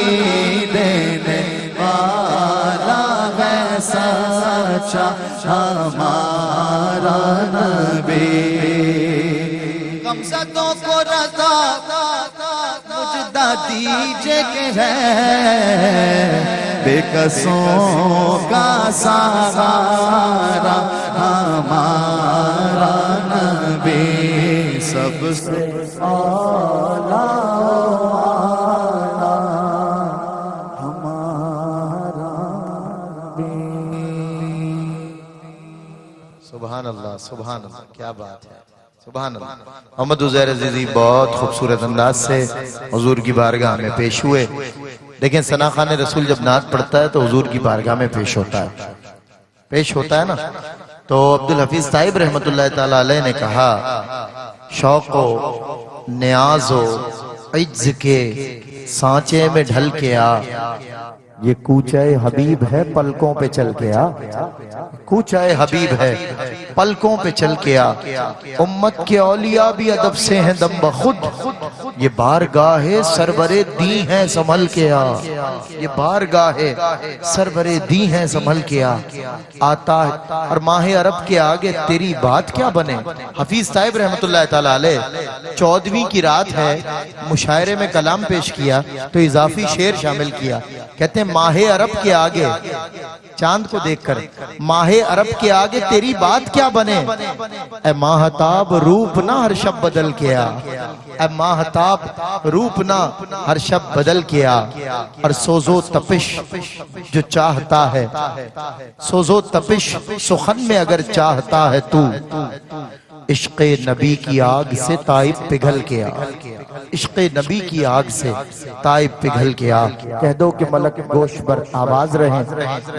Speaker 1: دینے والا ہے سچا ہمارا نبی۔ غمزدوں کو رضا مجدہ دیجئے کہ ہے بے کسوں کا سہارا ہمارا نبی، سب سے اعلیٰ ہمارا نبی۔
Speaker 2: سبحان اللہ، سبحان اللہ، کیا بات ہے، سبحان اللہ۔ محمد عزیر عزیزی بہت خوبصورت انداز سے حضور کی بارگاہ میں پیش ہوئے۔ دیکھیں ثنا خان رسول جب نعت پڑھتا ہے تو حضور کی بارگاہ میں پیش ہوتا ہے نا۔ تو عبدالحفیظ طائب رحمت اللہ تعالیٰ علیہ نے کہا، شوق و نیاز و عجز کے سانچے میں ڈھل کے آ، یہ کوچہ حبیب ہے پلکوں پہ چل کے آ، کوچہ حبیب ہے پلکوں پہ چل کے آ، امت کے اولیاء بھی ادب سے ہیں دم بخود، یہ بارگاہ سرور دی ہیں سنبھل کے آ، یہ بارگاہ سرور دی ہیں سنبھل کے آ، آتا ہے اور ماہ عرب کے آگے تیری بات کیا بنے۔ حفیظ طائب رحمت اللہ تعالیٰ علیہ 14ویں کی رات ہے، مشاعرے میں کلام پیش کیا تو اضافی شعر شامل کیا، کہتے ہیں ماہ عرب کے آگے، چاند کو دیکھ کر، ماہ عرب کے آگے تیری بات کیا بنے، اے ماہتاب روپ نہ ہر شب بدل کے آ، اے ماہتاب روپ نہ ہر شب بدل کے آ، اور سوز و تپش جو چاہتا ہے، سوز و تپش سخن میں اگر چاہتا ہے تو، عشق نبی کی آگ سے طائب پگھل کے آ، عشق نبی کی آگ سے طائب پگھل کے آ، کہہ دو کہ ملک گوش پر آواز رہیں،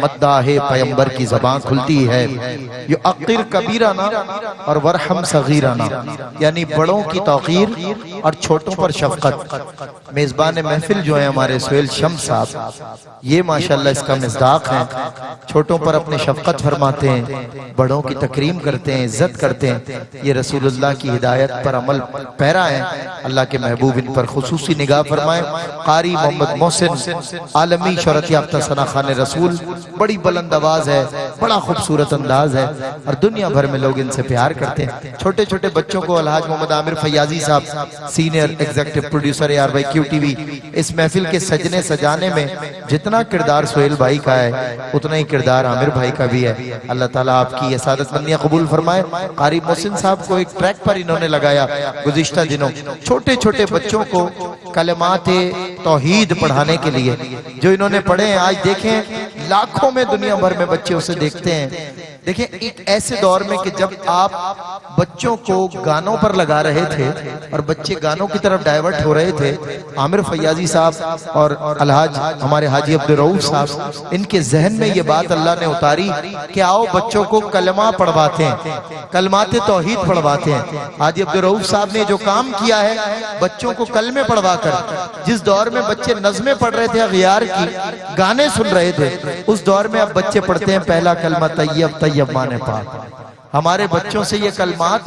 Speaker 2: مداح پیمبر کی زبان کھلتی ہے، یعقر کبیرنا اور ورحم صغیرنا، یعنی بڑوں کی توقیر اور چھوٹوں پر شفقت۔ میزبان محفل جو ہیں ہمارے سہیل شمس صاحب، یہ ماشاءاللہ اس کا مصداق ہیں، چھوٹوں پر اپنی شفقت فرماتے ہیں، بڑوں کی تکریم کرتے ہیں، عزت کرتے ہیں، یہ رسول اللہ کی ہدایت پر عمل پیرا ہیں۔ اللہ کے محبوب ان پر خصوصی نگاہ فرمائیں۔ قاری محمد محسن عالمی شہرت یافتہ ثنا خان رسول، بڑی بلند آواز ہے، بڑا خوبصورت انداز ہے اور دنیا بھر میں لوگ ان سے پیار کرتے ہیں۔ چھوٹے چھوٹے بچوں کو الحاج محمد عامر فیاضی صاحب سینئر ایگزیکٹو پروڈیوسر ARYQ-TV، اس محفل کے سجنے سجانے میں جتنا کردار سہیل بھائی کا ہے اتنا ہی کردار عامر بھائی کا بھی ہے۔ اللہ تعالیٰ آپ کی یہ سعادت مندیاں قبول فرمائے۔ قاری محسن صاحب کو ایک ٹریک پر انہوں نے لگایا گزشتہ دنوں، چھوٹے چھوٹے بچوں کو کلمات توحید پڑھانے کے لیے جو انہوں نے پڑھے ہیں۔ آج دیکھیں لاکھوں میں دنیا بھر میں بچے اسے دیکھتے ہیں۔ دیکھیں ایک ایسے دور میں کہ جب آپ بچوں کو گانوں پر لگا رہے تھے اور بچے گانوں کی طرف ڈائیورٹ ہو رہے تھے، عامر فیاضی صاحب اور الحاج ہمارے حاجی عبدالرؤوف صاحب، ان کے ذہن میں یہ بات اللہ نے اتاری کہ آؤ بچوں کو کلمہ پڑھواتے ہیں، کلمات توحید پڑھواتے ہیں۔ حاجی عبدالرؤوف صاحب نے جو کام کیا ہے بچوں کو کلمے پڑھوا کر، جس دور میں بچے نظمیں پڑھ رہے تھے اغیار کی، گانے سن رہے تھے، اس دور میں اب بچے پڑھتے ہیں پہلا کلمہ طیب طیب مانے پاک۔ ہمارے بچوں سے یہ کلمات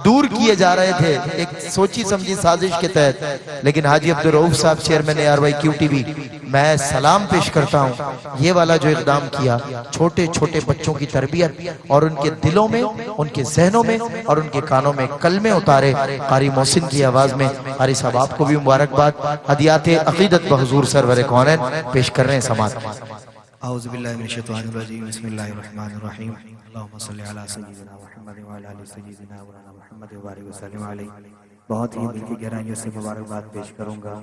Speaker 2: دور کیے جا رہے تھے ایک سوچی سمجھی سازش کے تحت، لیکن حاجی عبدالرؤوف صاحب چیئرمین ARYQ TV، میں سلام پیش کرتا ہوں، یہ والا جو اقدام کیا، چھوٹے چھوٹے بچوں کی تربیت اور ان کے دلوں میں، ان کے ذہنوں میں اور ان کے کانوں میں کلمے اتارے۔ قاری محسن کی آواز میں قاری صاحب آپ کو بھی مبارکباد، ہدیات عقیدت بحضور سرور کونین پیش کر رہے ہیں، سماعت۔
Speaker 5: اعوذ باللہ من الشیطان الرجیم، بسم اللہ الرحمن الرحیم، اللہم صلی علی سیدنا محمد وعلی آل سیدنا مولانا محمد وبارک وسلم علیہ۔ بہت ہی دل کی گہرائیوں سے مبارکباد پیش کروں گا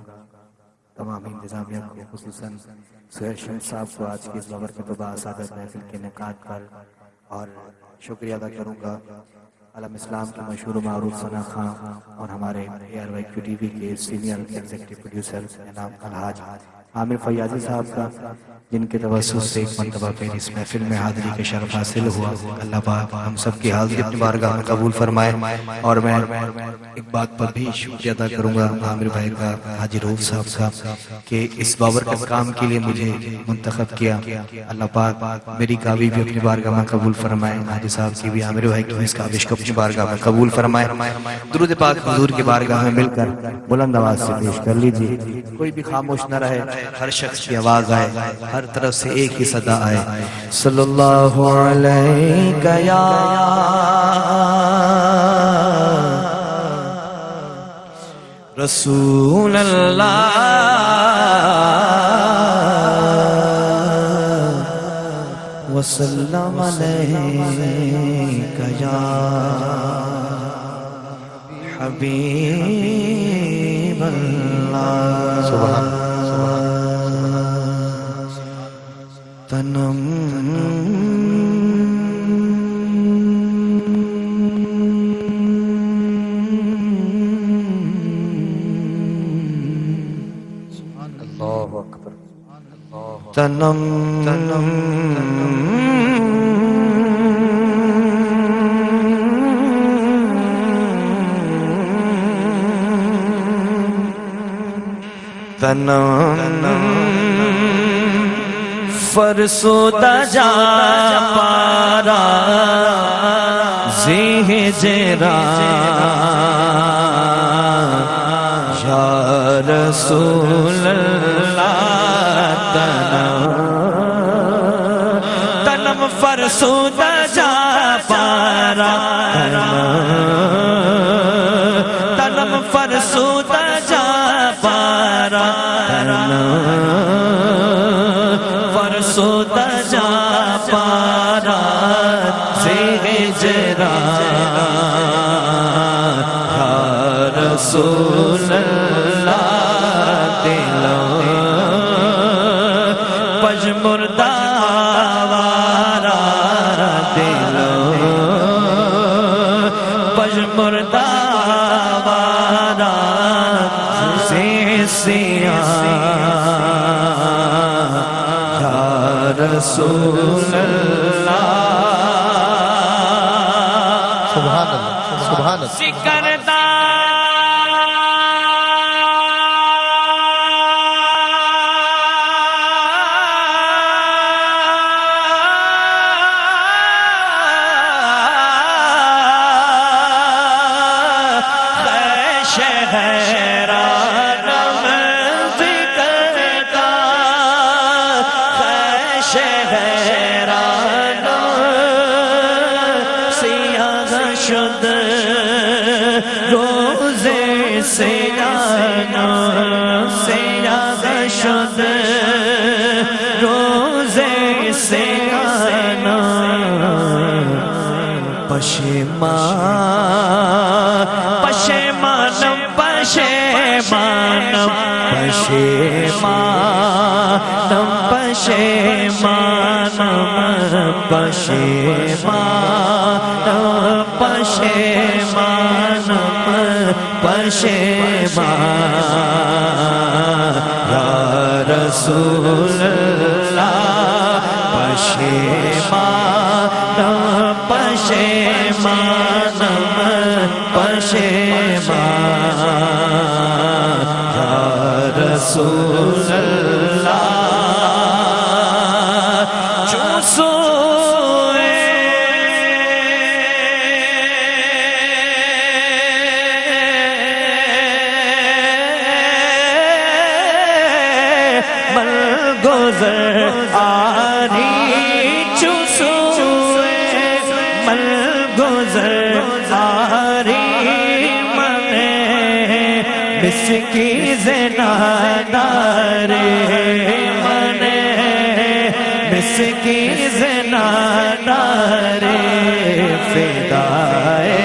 Speaker 5: تمام انتظامیہ کو، خصوصاً سہیل شمس صاحب کو آج کی اس بابرکتبہ سعادت محفل کے انعقاد پر، اور شکریہ ادا کروں گا عالم اسلام کے مشہور و معروف ثنا خان اور ہمارے ARYQ TV کے سینئر ایگزیکٹو پروڈیوسر جناب الحاج عامر فیاضی صاحب کا، جن کے توسط سے ایک مرتبہ پھر اس محفل میں حاضری کا شرف حاصل ہوا۔ اللہ پاک ہم سب کی حاضری اپنی بارگاہ میں قبول فرمائے۔ اور میں ایک بات پر بھی شکریہ ادا کروں گا عامر بھائی کا، حاجی رؤوف صاحب کا، کہ اس بابرکت کام کے لیے مجھے منتخب کیا۔ اللہ پاک میری کاوش بھی اپنی بارگاہ میں قبول فرمائے، حاجی صاحب کی بھی، عامر بھائی کی بھی اس کاوش کو اپنی بارگاہ میں قبول فرمائے۔ درود پاک حضور کی بارگاہ میں مل کر بلند آواز سے پیش کر لیجیے، کوئی بھی خاموش نہ رہے، ہر شخص کی آواز آئے، ہر طرف سے ایک ہی صدا آئے۔ صلی اللہ علیہ یا رسول اللہ وسلم علیہ یا حبیب اللہ۔
Speaker 2: سبحان
Speaker 5: تنم
Speaker 2: اللہ اکبر،
Speaker 5: تنم فرسودہ جا پارا زیہ جرا یا رسول اللہ۔ تنم فرسودہ جا پارا، تنم فرسودہ جا پارا، فرسودہ جا پارا زیہ جرا یا رسول اللہ۔ دلوں پژمردہ وارا، دلوں پژمردہ وارا زیہ سیاہ رسول اللہ۔
Speaker 2: سبحان اللہ، سبحان اللہ۔
Speaker 3: سکردہ پشیمانم پشیمانم پشیمانم پشیمانم پشیمانم پشیمانم پشیمان یا رسول اللہ پشیمانم پشیمانم پشیمان یا رسول اللہ جو سوئے مل گزر آری جو سوئے مل گزر آری مسکی زنادار منے مسکی زنادار فدائے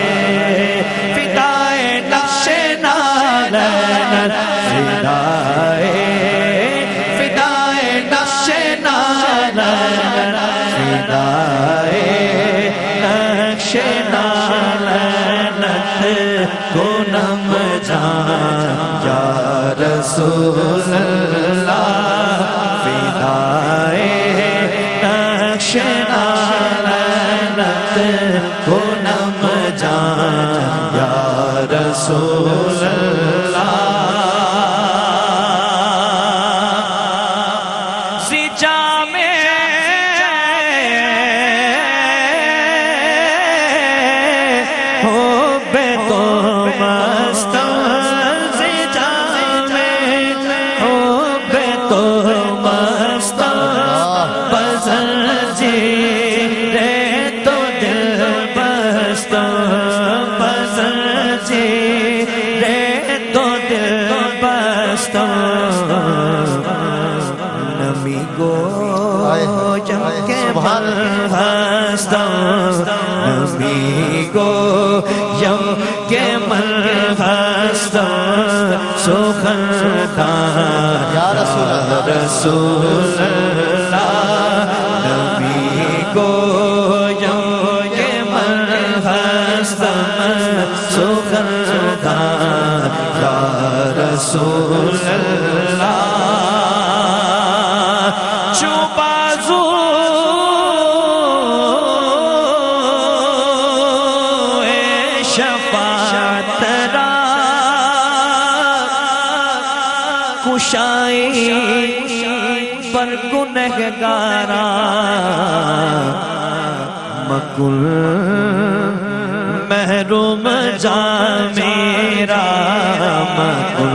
Speaker 3: فدائے نقش نالن فدائے فدائے نقش نالن فدائے نقش نالن گنم جان یا رسول اللہ فدائے نقش نالنت گنم جان یا رسول اللہ سجا میں ہو بے تو نمی گو جم کے بھل ہستم نمی گو جم کے مل ہستم سخندان یا رسول اللہ نمی گو جم کے مل ہستم سخندان یا رسول اللہ چوبازو شفاعت را کشائی پر گنہگارا مکل محروم جا میرا مکل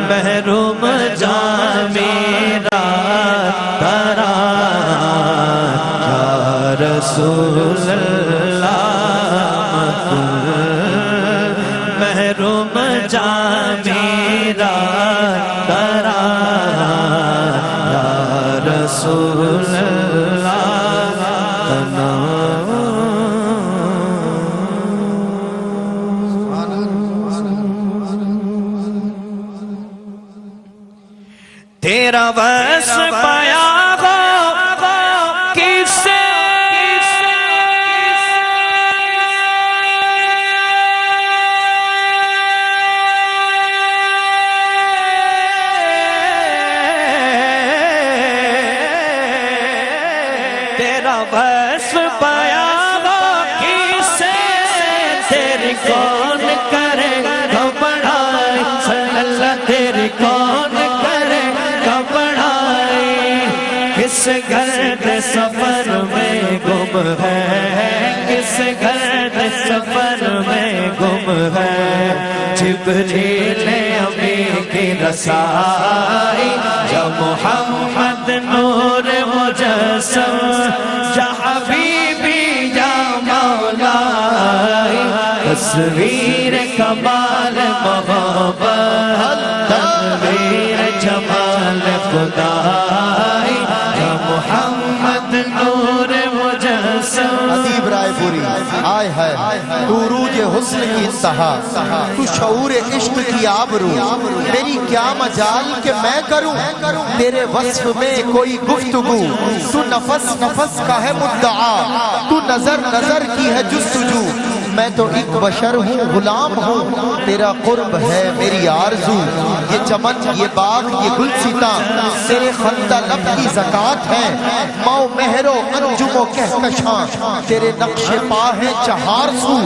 Speaker 3: محروم جا میرا ترا یا رسول اللہ مکل محروم جا میرا ترا یا رسول اللہ تیرا وصف پایا ہو کس سے تیرا وصف پایا ہو کس سے تیری کون کرے گھبرائی صلی اللہ تیری کون کس گرد سفر میں گم ہے کس گرد سفر میں گم ہے جبریل امین کی رسائی یا محمد نور مجسم یا حبیبی یا مولائی تصویر کمال محبت تصویر جمال خدائی محمد نور مجسم
Speaker 2: آئے ہے تو عروج حسن کی انتہا، تو شعور عشق کی آبرو، میری کیا مجال کہ میں کروں تیرے وصف میں کوئی گفتگو، تو نفس نفس کا ہے مدعا، تو نظر نظر کی ہے جستجو، میں تو ایک بشر ہوں غلام ہوں، تیرا قرب ہے میری آرزو، یہ چمن یہ باغ یہ گلستاں تیرے خندہ لب کی زکاة ہے، ماؤ مہر و انجم و کہکشاں تیرے نقش پا ہے چہار سو،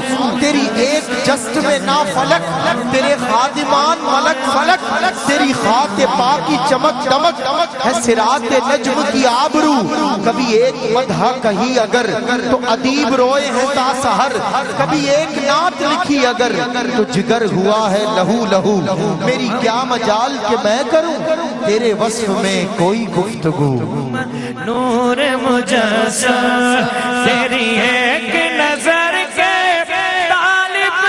Speaker 2: تیری ایک جست میں نا فلک، تیرے خادمان ملک فلک، تیری خاک پا کی چمک دمک ہے صراط نجم کی آبرو، کبھی ایک مدحہ کہی اگر تو ادیب روئے ہیں تا سحر، کبھی ایک نعت لکھی اگر تو جگر ہوا ہے لہو لہو، میری کیا مجال کہ میں کروں تیرے وصف میں کوئی گفتگو،
Speaker 3: نور مجسم تیری ایک نظر کے طالب،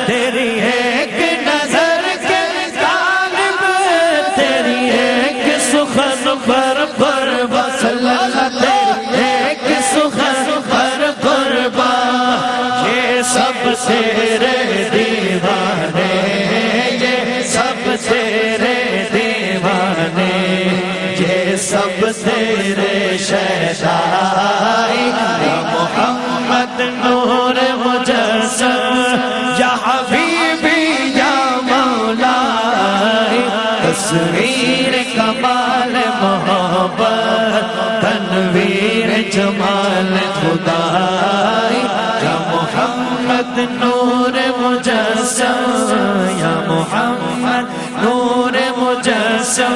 Speaker 3: تیری ایک نظر کے طالب، تیری ایک سخن پر قربا صلی اللہ، تیری ایک سخن پر قربا، یہ سب تیرے دیوانے، یہ سب تیرے دیوانے، یہ سب تیرے شہدائی، یا محمد نور مجسم، یا حبیبی یا مولائی، تصویر کمال محبت، تنویر جمال خدائی، یا محمد نور مجسم، یا محمد نور مجسم،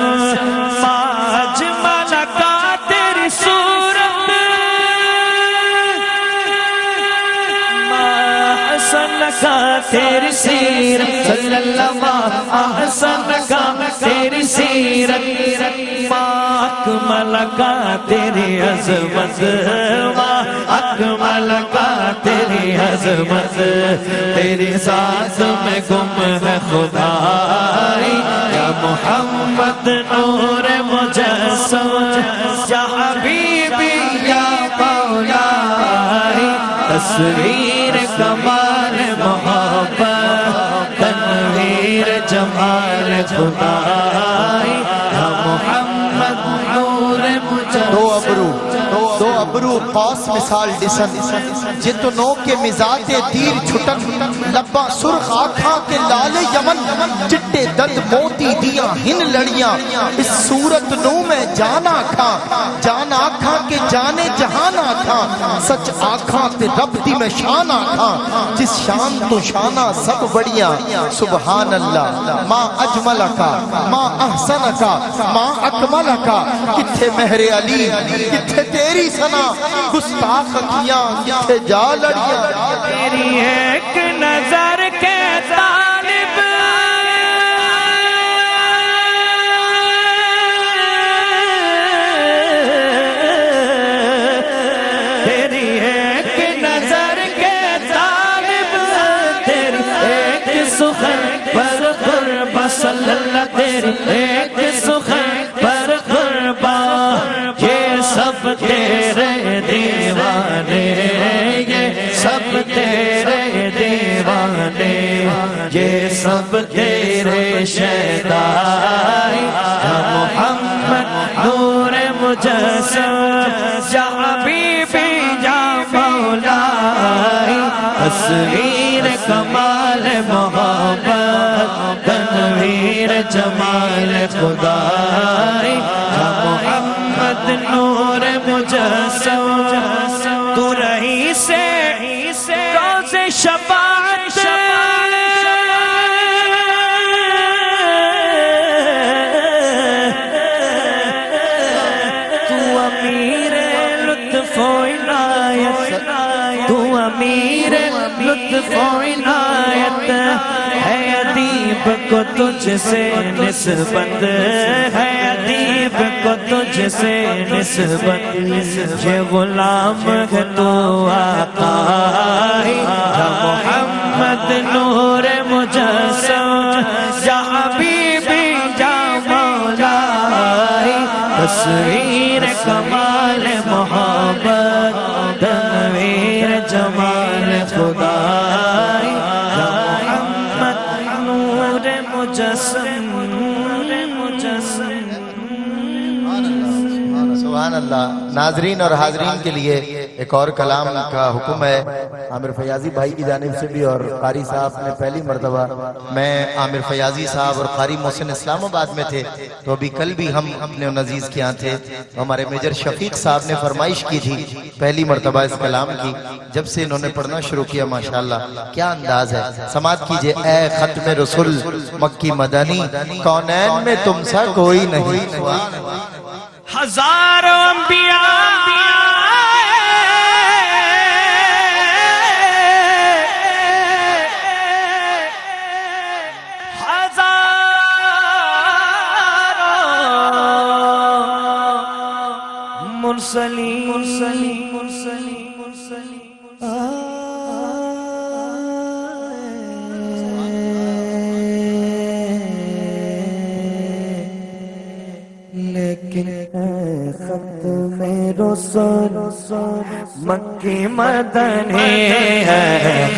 Speaker 3: پاج ملکا تیری صورت، احسن کا تیری سیرت، صلی اللہ احسن کا تیری سیرت، پاک ملکا تیری عظمت، اکمل کا تیری عظمت، تیری ذات میں گم ہے خدائی، یا محمد نور مجسم، یا حبیبی یا مولائی، تصویر کمال محبت، تنویر جمال خدائی، یا محمد نور مجسم،
Speaker 2: دو ابرو قوس مثال ڈسن، جتنوں کے مزاج تیر چھٹن، لبا سرخ آنکھاں کے لال یمن، چٹے دند موتی دیاں ہن لڑیاں، اس صورت نو میں جان آنکھاں کے جانے جہان آنکھاں، سچ آنکھاں تے رب دی میں شان آنکھاں، جس شان تو شانہ سب بڑیاں، سبحان اللہ ما اجملکا ما احسنکا ما اکملکا، کتھے مہر علی کتھے تیری سنا، گستاخ کیاں کتھے جا لڑیاں،
Speaker 3: تیری ایک نظر کے طالب، تیری ایک نظر کے طالب، تیری ایک سخن پر قربا صلی اللہ، تیری ایک سخن پر قربا، یہ سب تیرے دیوانے، یہ سب تیرے دیوانے، یہ سب تیرے شہدائی، یا محمد نور مجسم، یا حبیبی یا مولائی، تصویر کمال محبت، تنویر جمال خدائی، یا محمد نور مجسم، تو رہی سے روز شفاعت، تو امیر لطف و عنایت، تو امیر لطف و عنایت، ہے ادیب کو تجھ سے نسبت، ہے ادیب کو تجھ سے نسبت، یہ غلام ہے تو آقا، یا محمد نور تصویر کمال محبت تنویر جمال خدائی یا محمد نور مجسم
Speaker 2: سبحان اللہ. ناظرین اور حاضرین کے لیے ایک اور کلام کا حکم ہے عامر فیاضی بھائی کی جانب سے بھی، اور قاری صاحب نے پہلی مرتبہ، میں عامر فیاضی صاحب اور قاری محسن اسلام آباد میں تھے تو ابھی کل بھی ہم اپنے عزیز کے یہاں تھے، ہمارے میجر شفیق صاحب نے فرمائش کی تھی پہلی مرتبہ اس کلام کی، جب سے انہوں نے پڑھنا شروع کیا ماشاءاللہ کیا انداز ہے. سماعت کیجئے. اے ختم رسول مکی مدنی کونین میں تم سا کوئی نہیں.
Speaker 3: ہزاروں انبیاء مرسلین لیکن اے ختم رسول مکی مدنی ہے،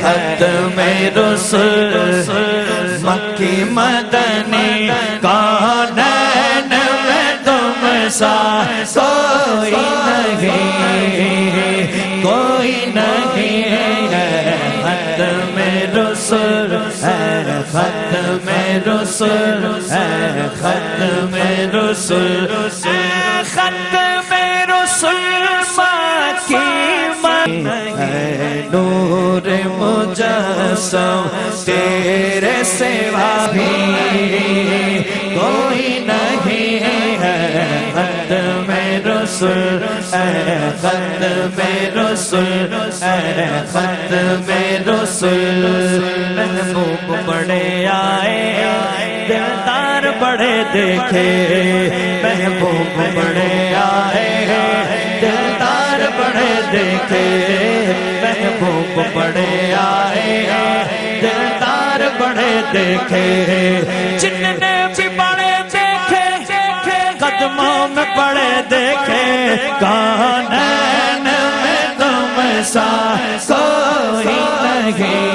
Speaker 3: ختم رسول مکی مدنی کونین میں تم سا کوئی نہیں، کوئی نہیں ہے. ختم رسول ہے، ختم رسول ہے، ختم رسول ہے، ختم رسول مکی ہے. نور مجسم تیرے سوا بھی کوئی نہیں ہے. ختم رسول ہے، ختم رسول ہے، ختم رسول. محبوب بڑے آئے دلدار بڑے دیکھے، محبوب بڑے آئے دلدار بڑے دیکھے، محبوب بڑے آئے دلدار بڑے دیکھے. جن نے بھی بڑے دیکھے قدموں میں بڑے دیکھے، کونین میں تم سا کوئی نہیں،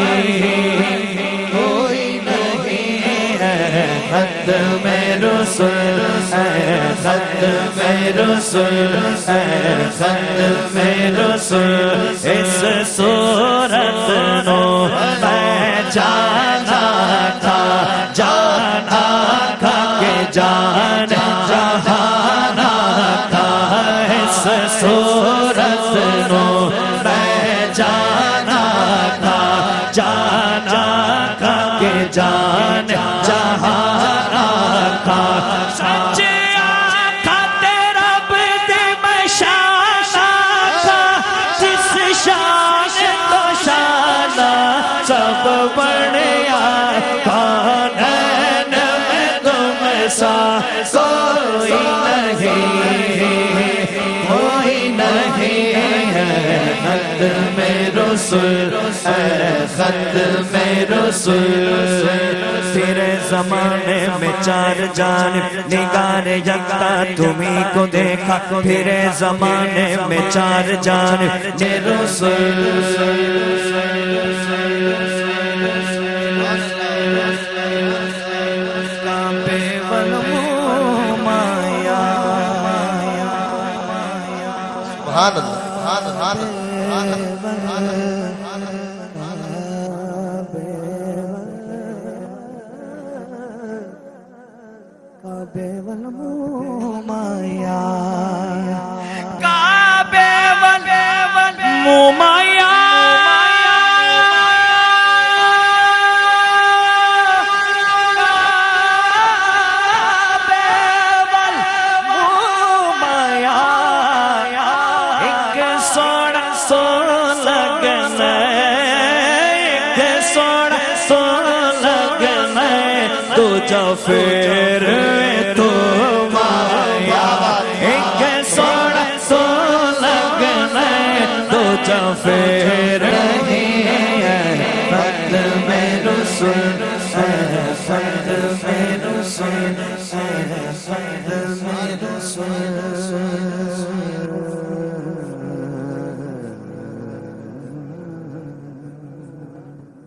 Speaker 3: کوئی نہیں ہے. ختم رسول ہے، ختم رسول ہے، ختم رسول. اس صورت نو میں جانا تھا، جانا تھا کہ جان جہانا تھا. اس صورت نو میں جانا تھا، جانا تھا کہ جان جہانا تھا. سچ آقا تیرا عبد میں شانہ تھا، جس شان تو شانہ سب بڑھیا. کونین میں تم سا کوئی نہیں، کوئی نہیں ہے. ختم رسول ہے، ختم رسول. تیرے زمانے میں چار جانب نگار یکتا تمہیں کو دیکھا، تیرے زمانے میں چار جانب رسول.
Speaker 2: سبحان اللہ.
Speaker 3: کعبے والمومایا، کعبے والمومایا، پھر تو مایا ایک سوڑا سو لگنا تو پھر نہیں ہے. ختم رسول ہے، ختم رسول
Speaker 2: رسول